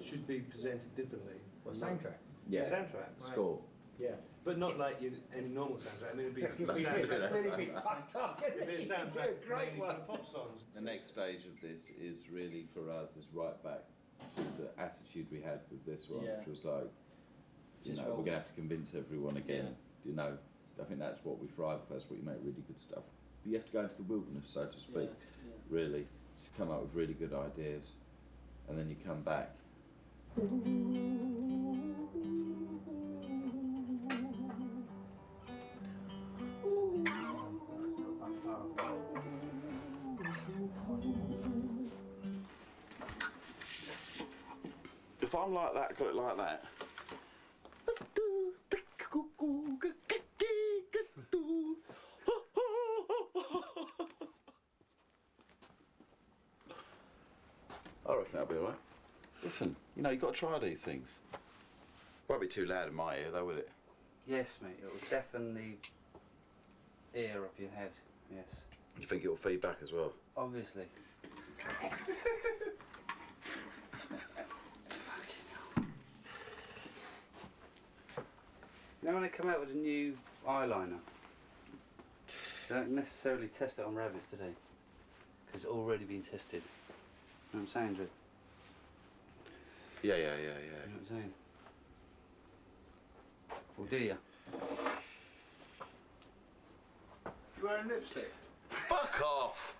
S2: should be presented differently.
S5: What, soundtrack?
S3: Yeah.
S2: Soundtrack.
S3: Score.
S5: Yeah.
S2: But not like any normal soundtrack. I mean, it'd be a
S5: It'd
S2: soundtrack.
S5: be fucked up.
S2: It'd be a soundtrack
S5: Great
S2: mainly for
S5: one.
S2: the pop songs.
S3: The next stage of this is really for us is right back to the attitude we had with this one,
S5: Yeah.
S3: which was like, you
S5: Just
S3: know,
S5: roll
S3: we're gonna have to convince everyone again. You know, I think that's what we thrive. That's what you make really good stuff. But you have to go into the wilderness, so to speak, really, to come up with really good ideas, and then you come back. If I'm like that, got it like that. I reckon that'll be alright. Listen, you know, you've got to try these things. Won't be too loud in my ear though, will it?
S8: Yes, mate, it will deafen the ear of your head, yes.
S3: You think it'll feed back as well?
S8: Obviously. You know when they come out with a new eyeliner, they don't necessarily test it on rabbits today, because it's already been tested. You know what I'm saying, Drew?
S3: Yeah, yeah, yeah,
S8: You know what I'm saying? Or do you?
S17: You wearing lipstick?
S3: Fuck off!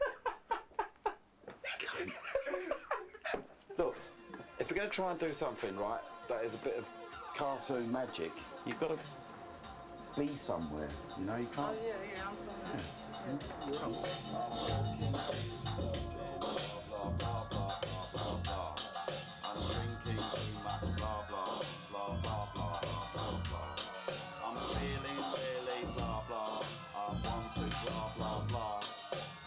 S17: Look, if you're going to try and do something, right, that is a bit of cartoon magic, you've got to be somewhere, you know, you can't...
S3: I'm drinking too much, blah, blah, blah, blah, blah, blah, blah. I'm feeling really blah, blah. I want to blah, blah, blah.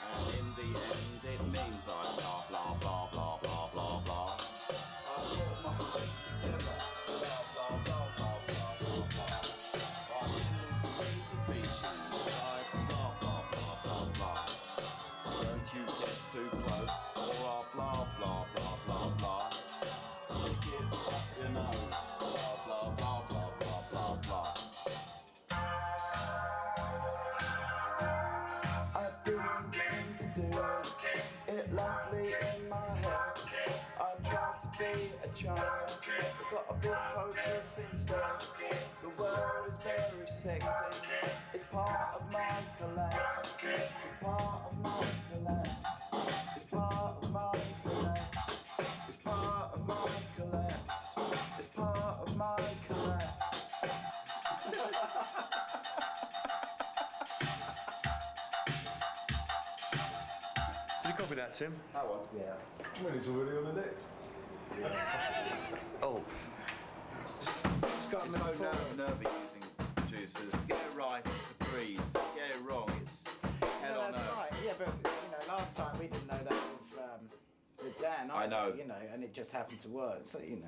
S3: And in the end, it means I blah, blah, blah, blah, blah, blah, blah. I brought my shit together, blah, blah, blah, blah, blah, blah, blah. I'm in the species, like blah, blah, blah, blah, blah. Don't you get too close, or I'll blah, blah, blah, blah, blah. Stick it up your nose, blah, blah, blah, blah, blah, blah, blah.
S17: I didn't mean to do it lovely in my head. I tried to be a child, but got a bit hopeless instead. The world is very sexy, it's part of my collapse. It's part of my collapse. It's part of my collapse. It's part of my collapse. It's part of my collapse.
S2: Did you copy that, Tim?
S17: That one? Yeah.
S11: Well, it's already on the net.
S2: Oh.
S3: It's so nervy using producers. Get it right, it's a breeze. Get it wrong, it's hell
S14: No,
S3: on
S14: that's
S3: earth.
S14: right. Yeah, but you know, last time we didn't know that with Dan.
S3: I know.
S14: You know, and it just happened to work. So you know,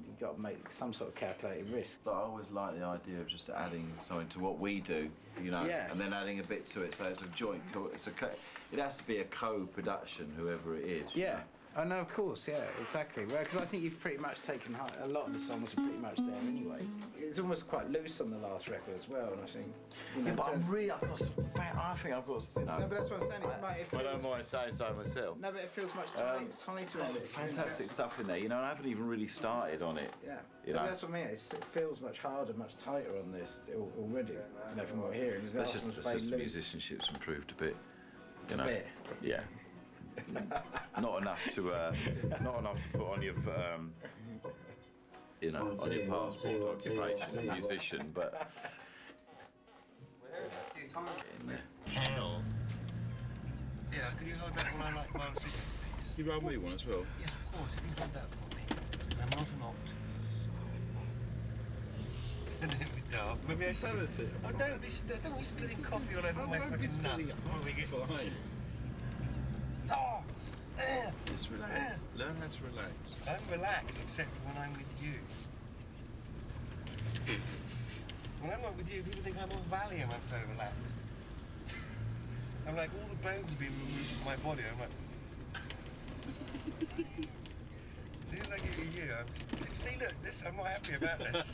S14: you've got to make some sort of calculated risk.
S3: So I always like the idea of just adding something to what we do, you know,
S14: Yeah.
S3: and then adding a bit to it. So it's a joint. It has to be a co-production, whoever it is. you
S14: Yeah.
S3: know.
S14: I know, of course, yeah, exactly. Well, because I think you've pretty much taken a lot of the songs are pretty much there anyway. It's almost quite loose on the last record as well, and I think. You know,
S3: Yeah, but
S14: in terms-
S3: I think I've got, you know.
S14: No, but that's what I'm saying. It
S3: I don't
S14: feels,
S3: mind saying so myself.
S14: no, but it feels much tighter on
S3: There's
S14: this.
S3: some fantastic stuff in there, you know, and I haven't even really started on it.
S14: Yeah,
S3: You
S14: but
S3: know.
S14: that's what I mean. It feels much harder, much tighter on this already. You know, from what we're hearing.
S3: That's just the musicianship's improved a bit. You know.
S14: bit?
S3: Yeah. not enough to put on your you know, on your passport occupation, musician, but
S17: Hell. Yeah, could you hold that while I like one please?
S3: You roll me one as well.
S17: Yes, of course, if you hold that for me. Because I'm not an octopus. Don't be daft. Maybe I should. Oh, don't be splitting coffee all over my fucking nuts before we get fine. Oh!
S3: Just relax. Learn how to relax.
S17: I'm relaxed except for when I'm with you. When I'm not with you, people think I'm on Valium, I'm so relaxed. I'm like, all the bones have been removed from my body, I'm like... As soon as I get to you, I'm just... See, look, this, I'm not happy about this.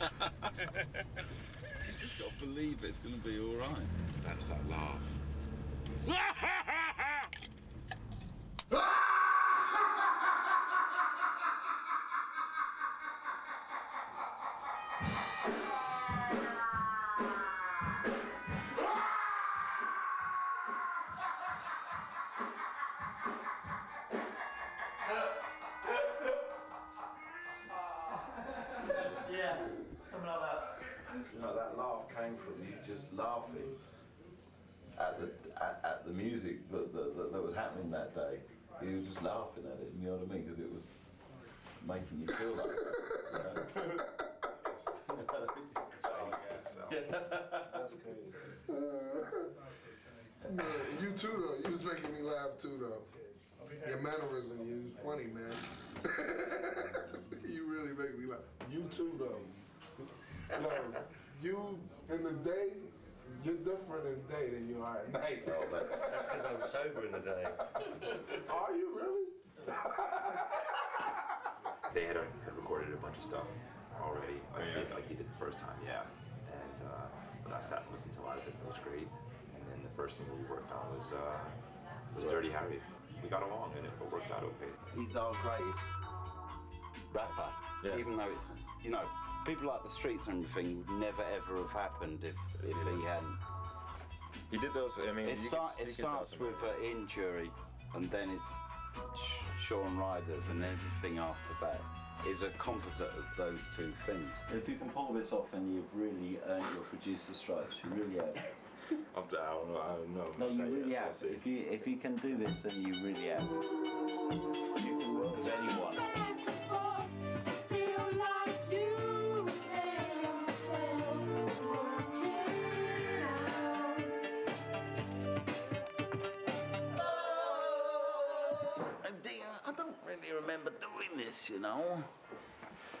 S3: You've just got to believe it's going to be all right.
S11: That's that laugh.
S8: Yeah, something like that.
S3: You know, that laugh came from you just laughing at the music that was happening that day. You were just laughing at it, you know what I mean? Because it was making you feel like
S11: That's crazy. Yeah, you too, though. You was making me laugh too, though. Your mannerism, you was funny, man. You really make me laugh. You too, though. No, you in the day, you're different in the day than you are at night.
S2: Oh, that's because I'm sober in the day.
S11: Are you really?
S19: They had recorded a bunch of stuff already, like he did the first time, yeah. And but I sat and listened to a lot of it. It was great. And then the first thing we worked on was Dirty Harry. We got along and it worked out okay.
S3: He's our greatest
S16: rapper, even though it's, you know, people like the Streets and everything would never ever have happened if he hadn't.
S19: He did those. I mean,
S16: It starts with Injury, and then it's Shawn Riders, and everything after that is a composite of those two things. If you can pull this off and you've really earned your producer stripes, you really have.
S19: I'm down. I don't know.
S16: No, you really have. If you can do this, then you really have. You can work with anyone. I don't really remember doing this, you know.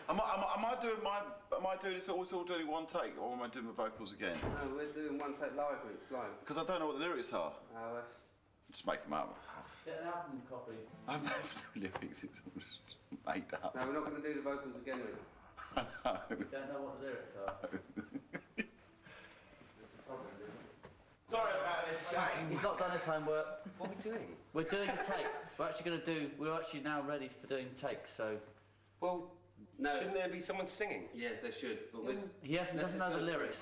S3: Am I doing this all doing one take, or am I doing the vocals again?
S8: No, we're doing one take live.
S3: Because I don't know what the lyrics are.
S8: Oh, that's...
S3: Just make them up.
S10: Get an album copy.
S3: I've never no lyrics. It's all just made up.
S8: No, we're not going to do the vocals again, mate.
S3: I know.
S10: You don't know what the lyrics are.
S3: Sorry about this.
S10: He's not done his homework.
S5: What are we doing?
S10: We're doing a take. We're actually now ready for doing takes, so...
S5: Well,
S8: no.
S5: Shouldn't there be someone singing?
S8: Yeah, there should. But
S10: He doesn't know the lyrics.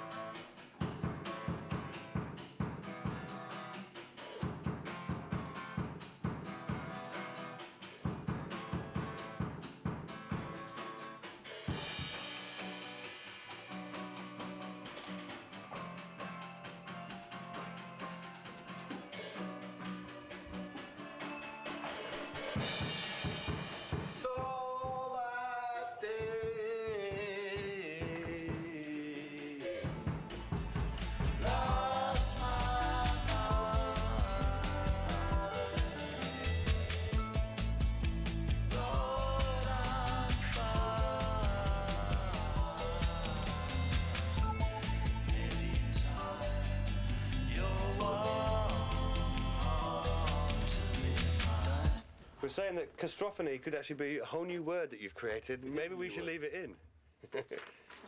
S2: We're saying that castrophony could actually be a whole new word that you've created. Maybe we should leave it in.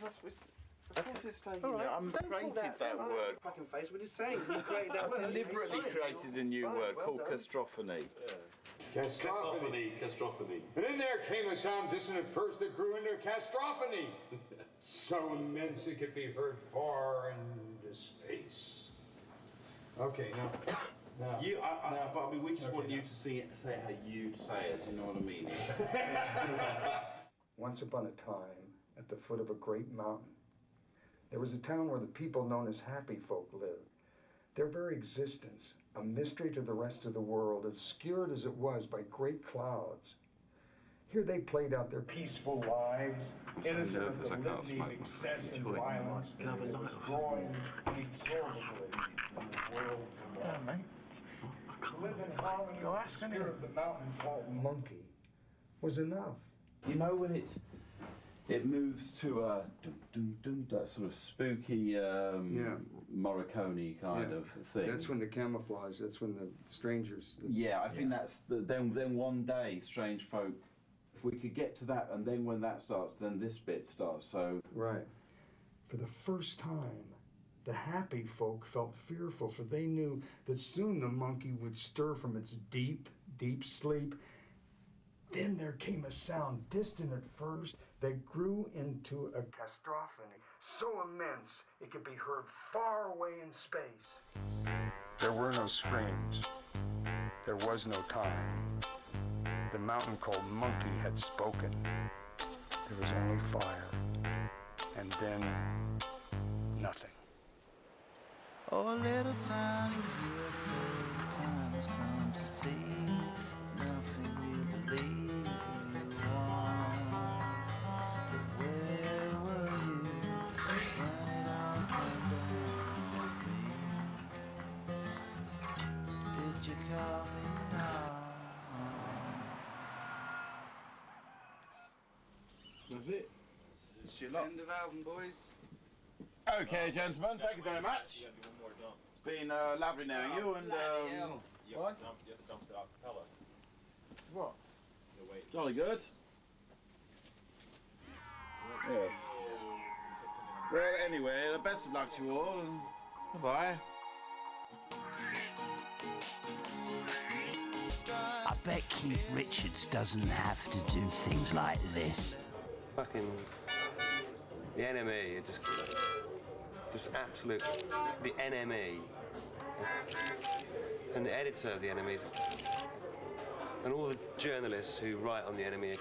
S3: What's it saying?
S2: All right.
S3: I created that word.
S2: Fucking face. We're just saying you created that
S3: I
S2: word.
S3: deliberately created a new word called castrophony.
S20: Castrophony.
S19: Castrophony.
S20: And in there came a sound distant at first that grew into castrophony. So immense it could be heard far into space. Okay, now.
S3: But I mean, we just want you to say it how you say it. Do you know what I mean?
S20: Once upon a time, at the foot of a great mountain, there was a town where the people known as happy folk lived. Their very existence, a mystery to the rest of the world, obscured as it was by great clouds. Here they played out their peaceful lives, innocent of the litany of excess and violence that they were destroying inexorably in the world below. To live in harmony with the spirit of the mountain called monkey was enough.
S3: You know when it moves to a that sort of spooky Morricone kind of thing.
S20: That's when the camouflage. That's when the strangers.
S3: Yeah, I think that's then one day strange folk. If we could get to that, and then when that starts, then this bit starts. So
S20: right. For the first time, the happy folk felt fearful, for they knew that soon the monkey would stir from its deep, deep sleep. Then there came a sound, distant at first, that grew into a castrophony, so immense it could be heard far away in space. There were no screams. There was no time. The mountain called Monkey had spoken. There was only fire. And then, nothing.
S21: Oh, little tiny USA, the time has come to see there's nothing we believe you want. But where were you when it all came down to me? Did you call me now?
S3: that's it. It's your lot.
S8: End of album, boys.
S3: Okay, gentlemen, thank you very much. It's been lovely knowing you and what?
S22: You have to dump the acapella.
S3: What? Jolly good. Yes. Well, anyway, the best of luck to you all, and goodbye.
S21: I
S1: bet Keith Richards doesn't have to do things like this.
S5: Fucking the NME, just absolute, the NME, and the editor of the NME, and all the journalists who write on the NME.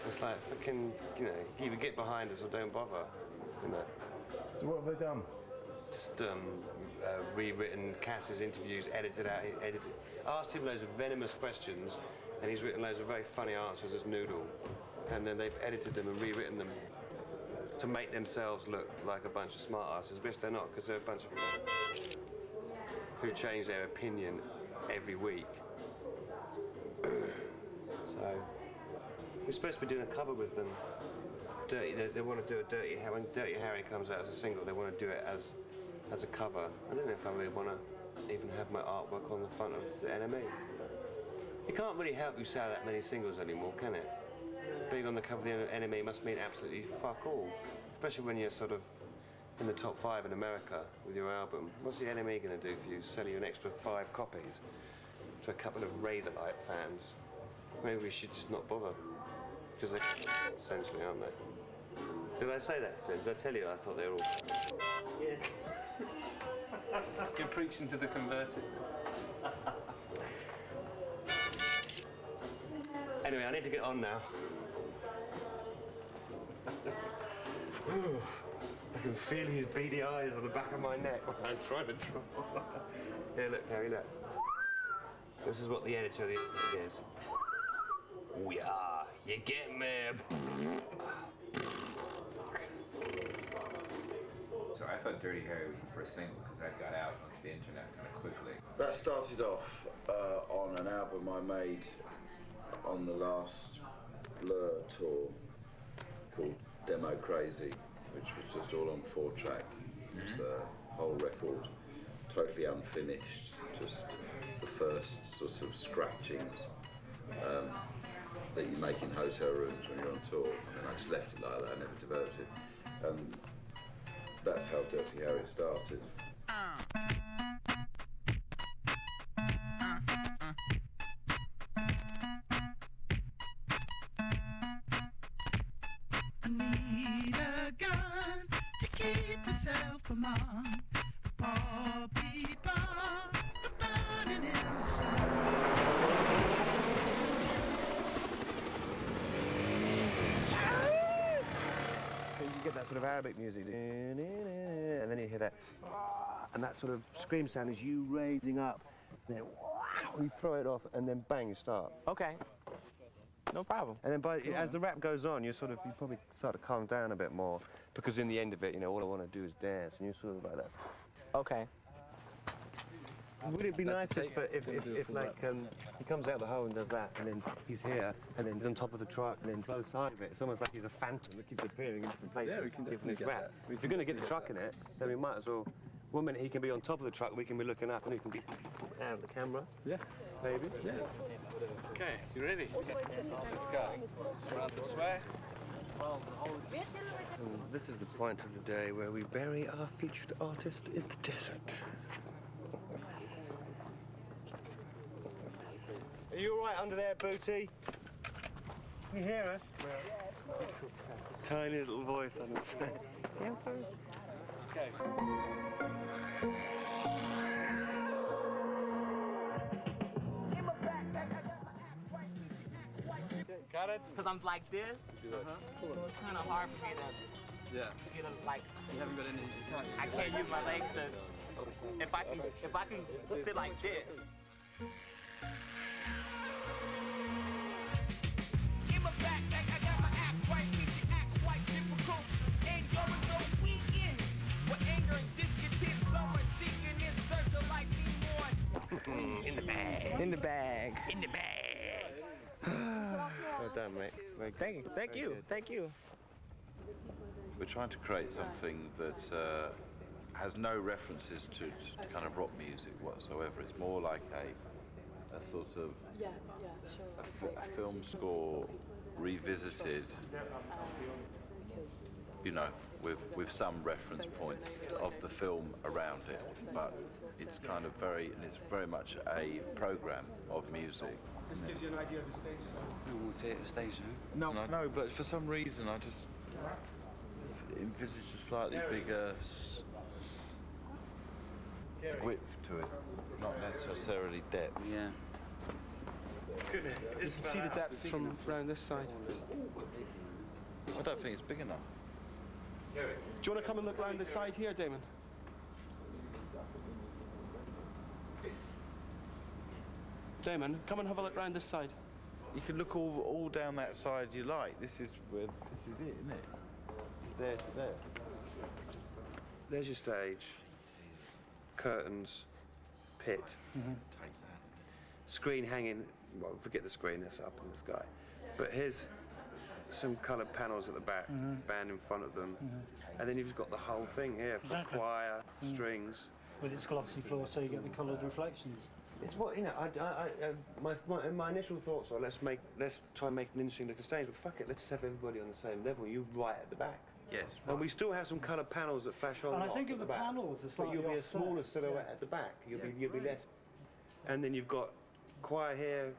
S5: It's like fucking, you know, either get behind us or don't bother, you know.
S3: So what have they done?
S5: Just rewritten Cass's interviews, edited out, asked him loads of venomous questions, and he's written loads of very funny answers as Noodle. And then they've edited them and rewritten them to make themselves look like a bunch of smart asses, which they're not, because they're a bunch of who change their opinion every week. So we're supposed to be doing a cover with them. They want to do a Dirty Harry. When Dirty Harry comes out as a single, they want to do it as a cover. I don't know if I really want to even have my artwork on the front of the NME. It can't really help you sell that many singles anymore, can it? Being on the cover of the NME must mean absolutely fuck all, especially when you're sort of in the top 5 in America with your album. What's the NME going to do for you? Sell you an extra 5 copies to a couple of Razorlight fans? Maybe we should just not bother, because they're essentially, aren't they? Did I say that, James? Did I tell you I thought they were all... Yeah. You're preaching to the converted. Anyway, I need to get on now. I can feel his beady eyes on the back of my neck when I'm trying to draw. Here, look, Harry, look. This is what the editor is. We are. You get me?
S19: So I thought Dirty Harry was the first single because that got out onto the internet kind of quickly.
S3: That started off on an album I made on the last Blur tour called Demo Crazy, which was just all on 4-track. It was a whole record, totally unfinished, just the first sort of scratchings that you make in hotel rooms when you're on tour, and I just left it like that. I never developed it. That's how Dirty Harry started.
S21: I need a gun to keep myself among poor people burning in the
S5: So you get that sort of Arabic music, and then you hear that, and that sort of scream sound is you raising up, and then you throw it off, and then bang, you start.
S6: Okay. No problem.
S5: And then as the rap goes on, you probably start to calm down a bit more, because in the end of it, you know, all I want to do is dance, and you're sort of like that.
S6: Okay.
S5: Would it be nice if like, he comes out the hole and does that, and then he's here, and then he's on top of the truck, and then the other side of it, it's almost like he's a phantom that keeps appearing in different places.
S6: Yeah, we can definitely get
S5: rap. If you're going to get the truck in it, then we might as well. One minute he can be on top of the truck, we can be looking up, and he can be out of the camera.
S6: Yeah.
S5: Maybe.
S6: Yeah.
S15: Okay, you ready? Let's go. Around this way.
S5: And this is the point of the day where we bury our featured artist in the desert. Are you all right under there, Booty? Can you hear us? Tiny little voice on the side. Yeah, fine.
S15: Okay.
S6: Got it? Because I'm like this. So it's kind of hard for me to get a, like. You haven't got any. I can't use my legs to. If I can sit like this.
S21: In my backpack, I got my act right, makes you act quite difficult. And you're so weak in it. With anger and discontent, someone seeking in search of like me more.
S5: In the bag.
S6: In the bag.
S21: In the bag.
S5: Well done, mate.
S6: Thank you. Thank you.
S3: We're trying to create something that has no references to kind of rock music whatsoever. It's more like a sort of a film score revisited.
S23: Because
S3: you know, with some reference points of the film around it, but it's kind of it's very much a program of music.
S17: This gives you an idea of the stage size.
S16: Normal theatre stage, no?
S3: No, but for some reason I just envisaged a slightly bigger width to it, not necessarily depth.
S16: Yeah.
S17: You can see the depths from around this side.
S3: I don't think it's big enough.
S17: Do you want to come and look around this side here, Damon? Damon, come and have a look around this side.
S3: You can look all down that side you like. This is it, isn't it? It's there to there.
S2: There's your stage. Curtains. Pit.
S3: Take that.
S2: Screen hanging. Well, forget the screen. That's up in the sky. But here's some coloured panels at the back, band in front of them, and then you've got the whole thing here for choir, strings.
S4: With its glossy floor, so you get the coloured reflections.
S2: It's what you know. My initial thoughts are let's try and make an interesting looking stage, but fuck it, let's just have everybody on the same level. You right at the back.
S3: Yes.
S2: And we still have some coloured panels that flash on.
S4: And I
S2: off
S4: think
S2: at
S4: of the
S2: back,
S4: panels as
S2: but
S4: slightly
S2: you'll be a
S4: offset.
S2: smaller silhouette at the back. You'll be less. And then you've got choir here.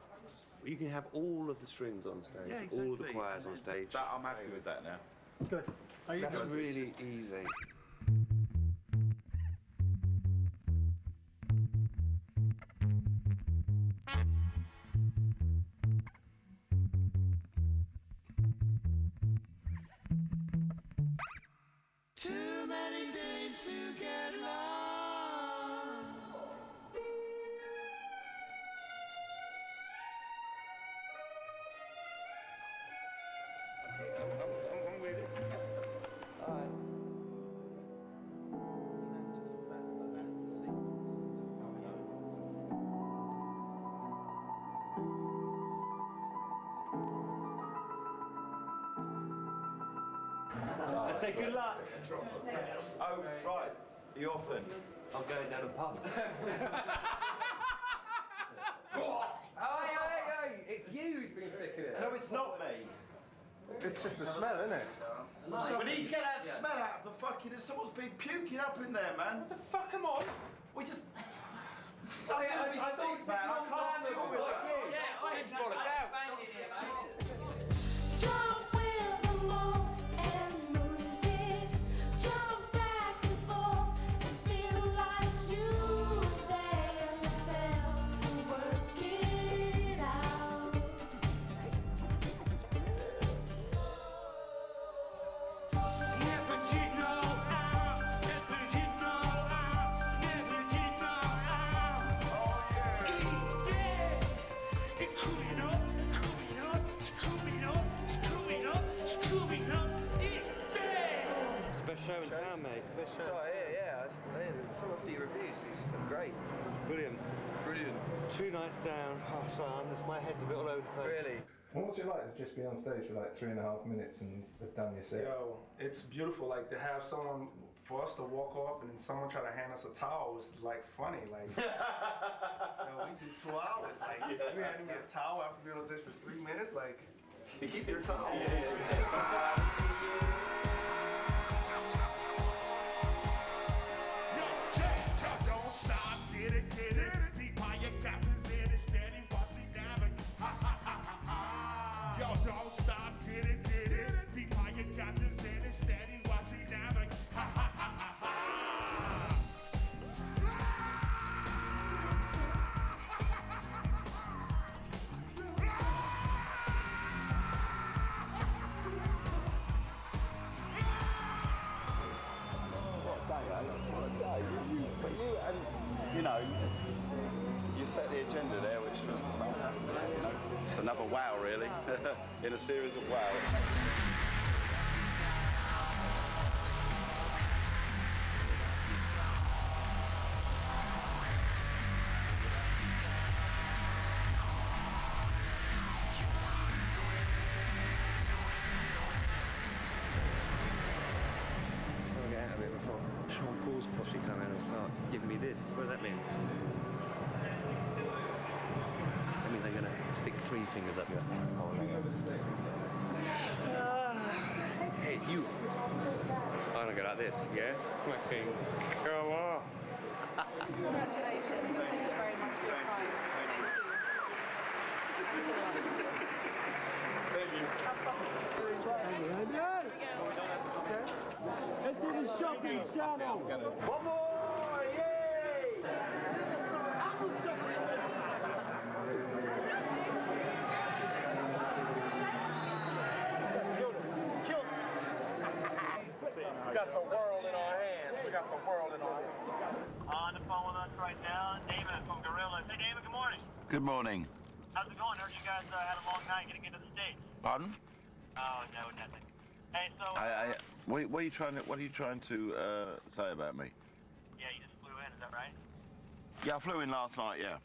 S2: You can have all of the strings on stage.
S3: Yeah, exactly.
S2: All the choirs on stage.
S3: I'm happy with that now.
S4: Good.
S2: That's really easy.
S21: Too many days to get lost.
S11: I'm with it.
S14: All right.
S2: I say good luck.
S3: Oh, right. You off then?
S2: I'm going down the pub.
S17: Hey, it's you who's been sick of it.
S3: No, it's not me.
S17: It's just the smell, isn't it?
S3: We need to get that smell out of the fucking... Someone's been puking up in there, man. What the fuck, come on? We just... I'm gonna be sick, man. I can't deal with that.
S21: Jump with the moon and move it. Jump back and forth and feel like you there yourself. Work it out.
S2: Best show in town, mate. Best show.
S17: Yeah. Some of the reviews. It's been great.
S2: Brilliant. Brilliant. 2 nights down. Oh, sorry, my head's a bit all over the place.
S17: Really?
S12: What was it like to just be on stage for like 3.5 minutes and have done your set?
S11: Yo, it's beautiful. Like to have someone, for us to walk off and then someone try to hand us a towel was like funny. Like, yo, we did 2 hours. Like, you handing me a towel after being on stage for 3 minutes. Like, keep your towel.
S9: Don't stop, get it. Be by your captains in and steady, watch me navigate. Yo, don't stop, get it. Be by your captains in and steady, watch me navigate.
S3: You know, you set the agenda there, which was fantastic. You know, it's another wow, really, in a series of wows.
S2: I'll get out of it before Sean Paul's posse come in and start giving me this. What does that mean? That means I'm going to stick 3 fingers up your hole. Hey, you.
S5: to go like this, yeah? Fucking come on.
S23: Congratulations. Thank you very much for your time.
S5: Thank you.
S9: Let's do the shopping channel.
S3: One more! Yay!
S9: We got the world in our hands. We got the world in our hands.
S7: On the phone with us right now, David from Gorillaz. Hey, David, good morning.
S3: Good morning.
S7: How's it going? Heard you guys had a long night getting into the States.
S3: Pardon?
S7: Oh, no, nothing. Hey, so...
S3: What are you trying to say about me?
S7: Yeah, you just flew in, is that right?
S3: Yeah, I flew in last night, yeah.
S7: All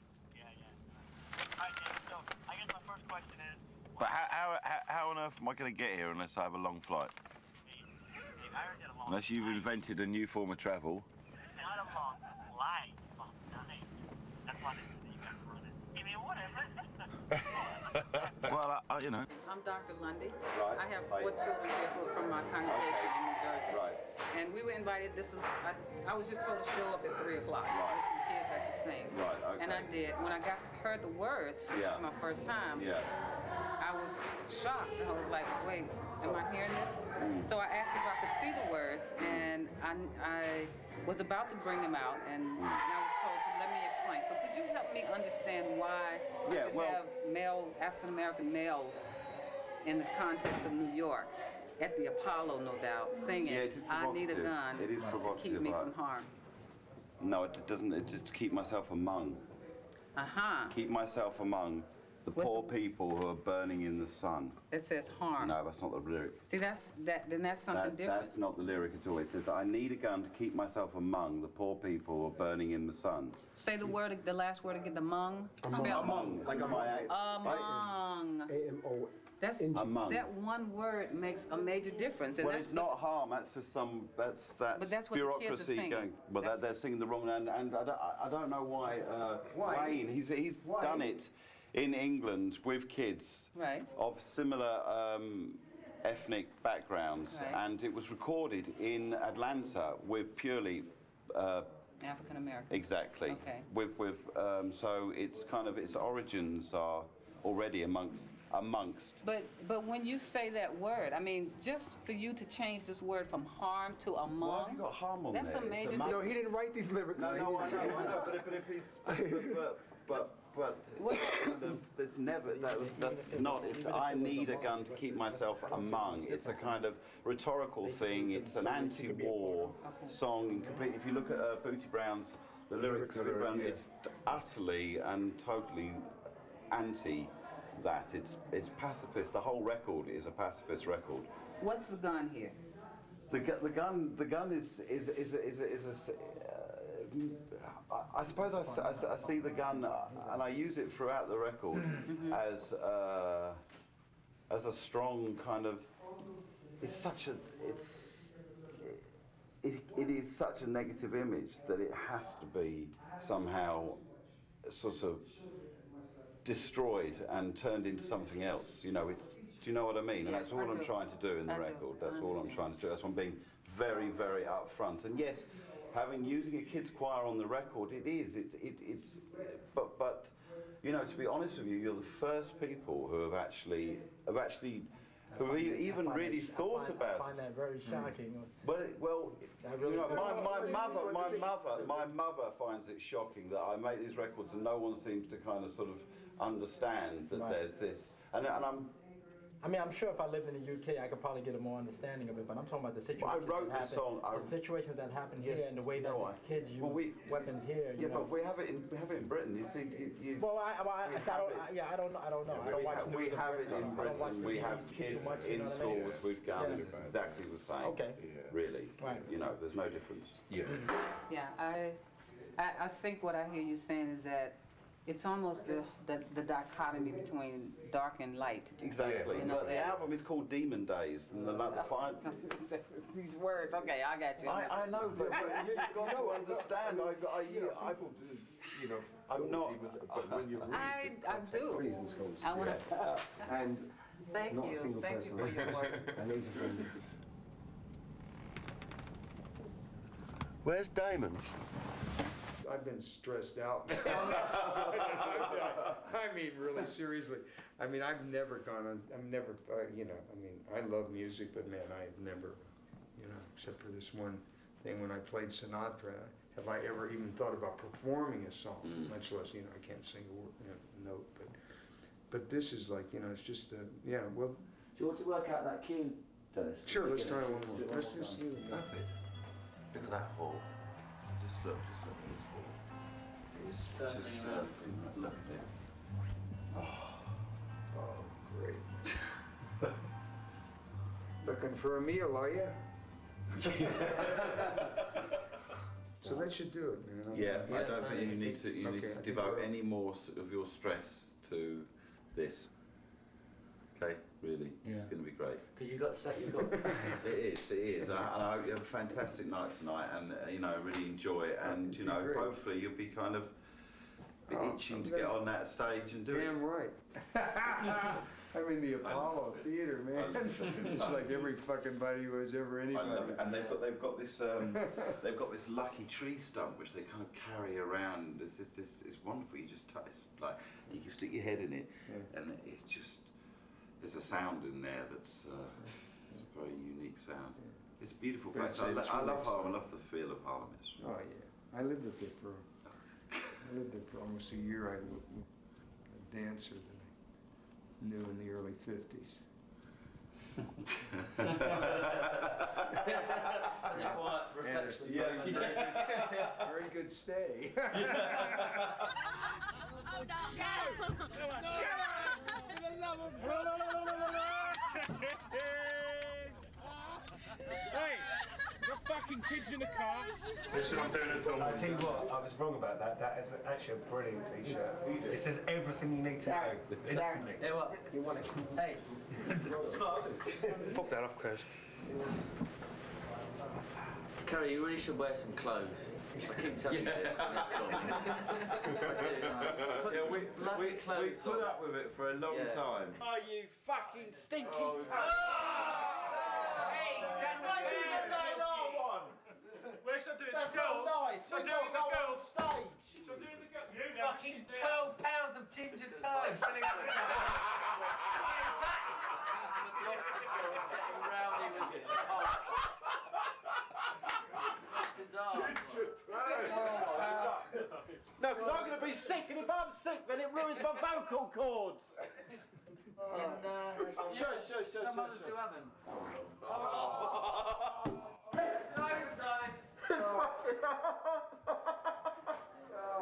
S7: right, David, so I guess my first question is...
S3: But how on earth am I going to get here unless I have a long flight?
S7: Dave, I heard you had a long
S3: Unless you've invented a new form of travel.
S7: Not a long flight, long night. That's why you got to run it. I mean, whatever.
S3: Well, you know.
S13: I'm Dr. Lundy.
S3: Right.
S13: I have 4 children here who are from my congregation in New Jersey.
S3: Right.
S13: And we were invited. I was just told to show up at 3 o'clock with some kids that could sing.
S3: Right. Okay.
S13: And I did. When I heard the words, which was my first time, I was shocked. I was like, wait, am I hearing this? So I asked if I could see the words, and I was about to bring them out, and I was told to let me explain. So could you help me understand why I should have African American males in the context of New York, at the Apollo, no doubt, singing, I need a gun to keep me from harm?
S3: No, it doesn't. It's just to keep myself among. Keep myself among the poor people who are burning in the sun.
S13: It says harm.
S3: No, that's not the lyric.
S13: See, then that's something different.
S3: That's not the lyric at all. It says that I need a gun to keep myself among the poor people who are burning in the sun.
S13: Say the last word again, among.
S3: Among. Like
S13: among.
S18: A-M-O.
S13: That's
S3: among.
S13: That one word makes a major difference. And
S3: Well, it's not harm. That's just that's
S13: But that's what the kids are
S3: bureaucracy
S13: singing.
S3: going. Well, they're singing the wrong, and I don't know why. Wayne, he's done it in England with kids of similar ethnic backgrounds, and it was recorded in Atlanta with purely
S13: African American.
S3: Exactly.
S13: Okay.
S3: So it's kind of its origins are already amongst.
S13: But when you say that word, I mean, just for you to change this word from harm to among.
S3: Why have you got harm on
S13: that's
S3: there?
S13: a major
S18: No, he didn't write these lyrics.
S3: No, I know. But if he's, but there's never that's not. It's I need a gun to keep myself among. It's a kind of rhetorical thing. It's an anti-war song. Completely. If you look at Booty Brown's the lyrics of Booty Brown, it's utterly and totally anti. That it's pacifist. The whole record is a pacifist record.
S13: What's the gun here?
S3: The gun is I suppose I see the gun and I use it throughout the record as a strong kind of. It is such a negative image that it has to be somehow sort of destroyed and turned into something else. You know, do you know what I mean? And that's all I'm trying to do in the record. That's all I'm trying to do. That's why I'm being very, very upfront. And yes, using a kids choir on the record, it's but you know, to be honest with you, you're the first people who have actually who even really thought about.
S18: I find that very shocking.
S3: Well, you know, my mother finds it shocking that I make these records and no one seems to kind of sort of understand that there's this, and
S18: I'm sure if I lived in the UK, I could probably get a more understanding of it. But I'm talking about the situations the situations that happen here, and the way that the kids use weapons here.
S3: Yeah, but we have it in Britain. You see,
S18: I don't know. I don't watch news.
S3: We have it in Britain. We have kids in schools with guns. It's exactly the same.
S18: Okay.
S3: Really. Right. You know, there's no difference. Yeah.
S13: Yeah, I think what I hear you saying is that it's almost the dichotomy between dark and light.
S3: Exactly. You know, the album is called Demon Days, and
S13: these words. Okay, I got you.
S3: I know, but you've got to understand. I'm not.
S18: But when you
S13: I do. I want to.
S18: And
S13: thank you for your work.
S18: And these are from
S2: Where's Damon?
S8: I've been stressed out. I mean, really seriously. I mean, I've never gone on. I'm never. You know. I mean, I love music, but man, I've never. You know, except for this one thing when I played Sinatra, have I ever even thought about performing a song? Much less, you know, I can't sing a word, you know, a note. But this is like, you know, it's just yeah. Well.
S10: Do you want to work out that cue, Dennis?
S8: Sure. Let's try one more. Let's just.
S3: Perfect. Look at that hall. Just look at this hall. Look at it.
S8: Oh, great. Looking for a meal, are you? So that should do it, man.
S3: Yeah, I don't think you need to. You need to devote any more of your stress to this. Okay, really, it's going to be great.
S10: Because you've got
S3: It is. And I hope you have a fantastic night tonight, and you know, really enjoy it, and you know, hopefully you'll be kind of itching to get on that stage and do it.
S8: Damn right. I'm in the Apollo Theater, man. It's like every fucking buddy who has ever anybody.
S3: I love it. And they've got this lucky tree stump which they kind of carry around. It's wonderful. You just touch, like you can stick your head in it, and it's just there's a sound in there that's it's a very unique sound. It's a beautiful place. I love Harlem. I love the feel of Harlem.
S8: Oh yeah, I lived there for almost a year. I was a dancer that I knew in the early 50s.
S10: That's a quiet reflection.
S8: Very good stay.
S9: Hey, the fucking kids in the car.
S5: Listen, I'm doing it. I tell you what, I was wrong about that. That is actually a brilliant T-shirt. It says everything you need to know instantly.
S10: Hey, what?
S5: You want it?
S10: Hey,
S5: Fuck that off, Chris.
S10: Kerry, you really should wear some clothes. I keep telling you this when you're filming. Put some bloody clothes
S3: we put
S10: on.
S3: up with it for a long time.
S14: Are you fucking stinky?
S9: Hey, that's
S14: why you get that one.
S9: Where should I do it?
S14: That's
S9: The girls?
S14: not nice.
S9: Should I do it with the girls? Stage. Should I do it with the girls? You
S5: Fucking 12 pounds of ginger tart filling up the What is that?
S10: Getting rowdy with bizarre.
S14: No, because I'm going to be sick, and if I'm sick, then it ruins my vocal cords. Shush.
S10: Some others do have them.
S5: It's overtime.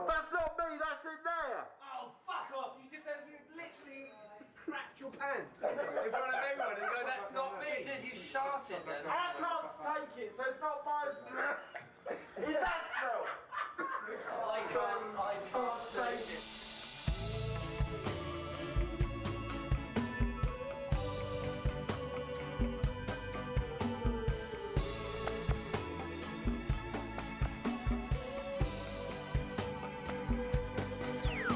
S14: That's not me, that's in there.
S5: Oh, fuck off. You literally crapped your pants in front of everyone and go, that's not me.
S10: Did you sharted then?
S14: I can't take it, so it's not my... Is that so?
S10: I can't take it.
S9: You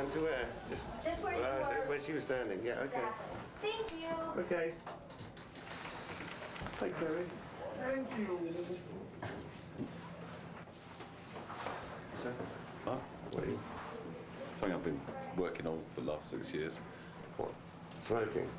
S2: Stand to where?
S1: Just where you were.
S2: Where she was standing. Yeah. Okay.
S1: Thank you.
S2: Okay. Thanks, Terry.
S8: Thank you.
S2: So,
S3: Huh?
S2: what are you?
S3: Something I've been working on for the last 6 years.
S2: What? Smoking.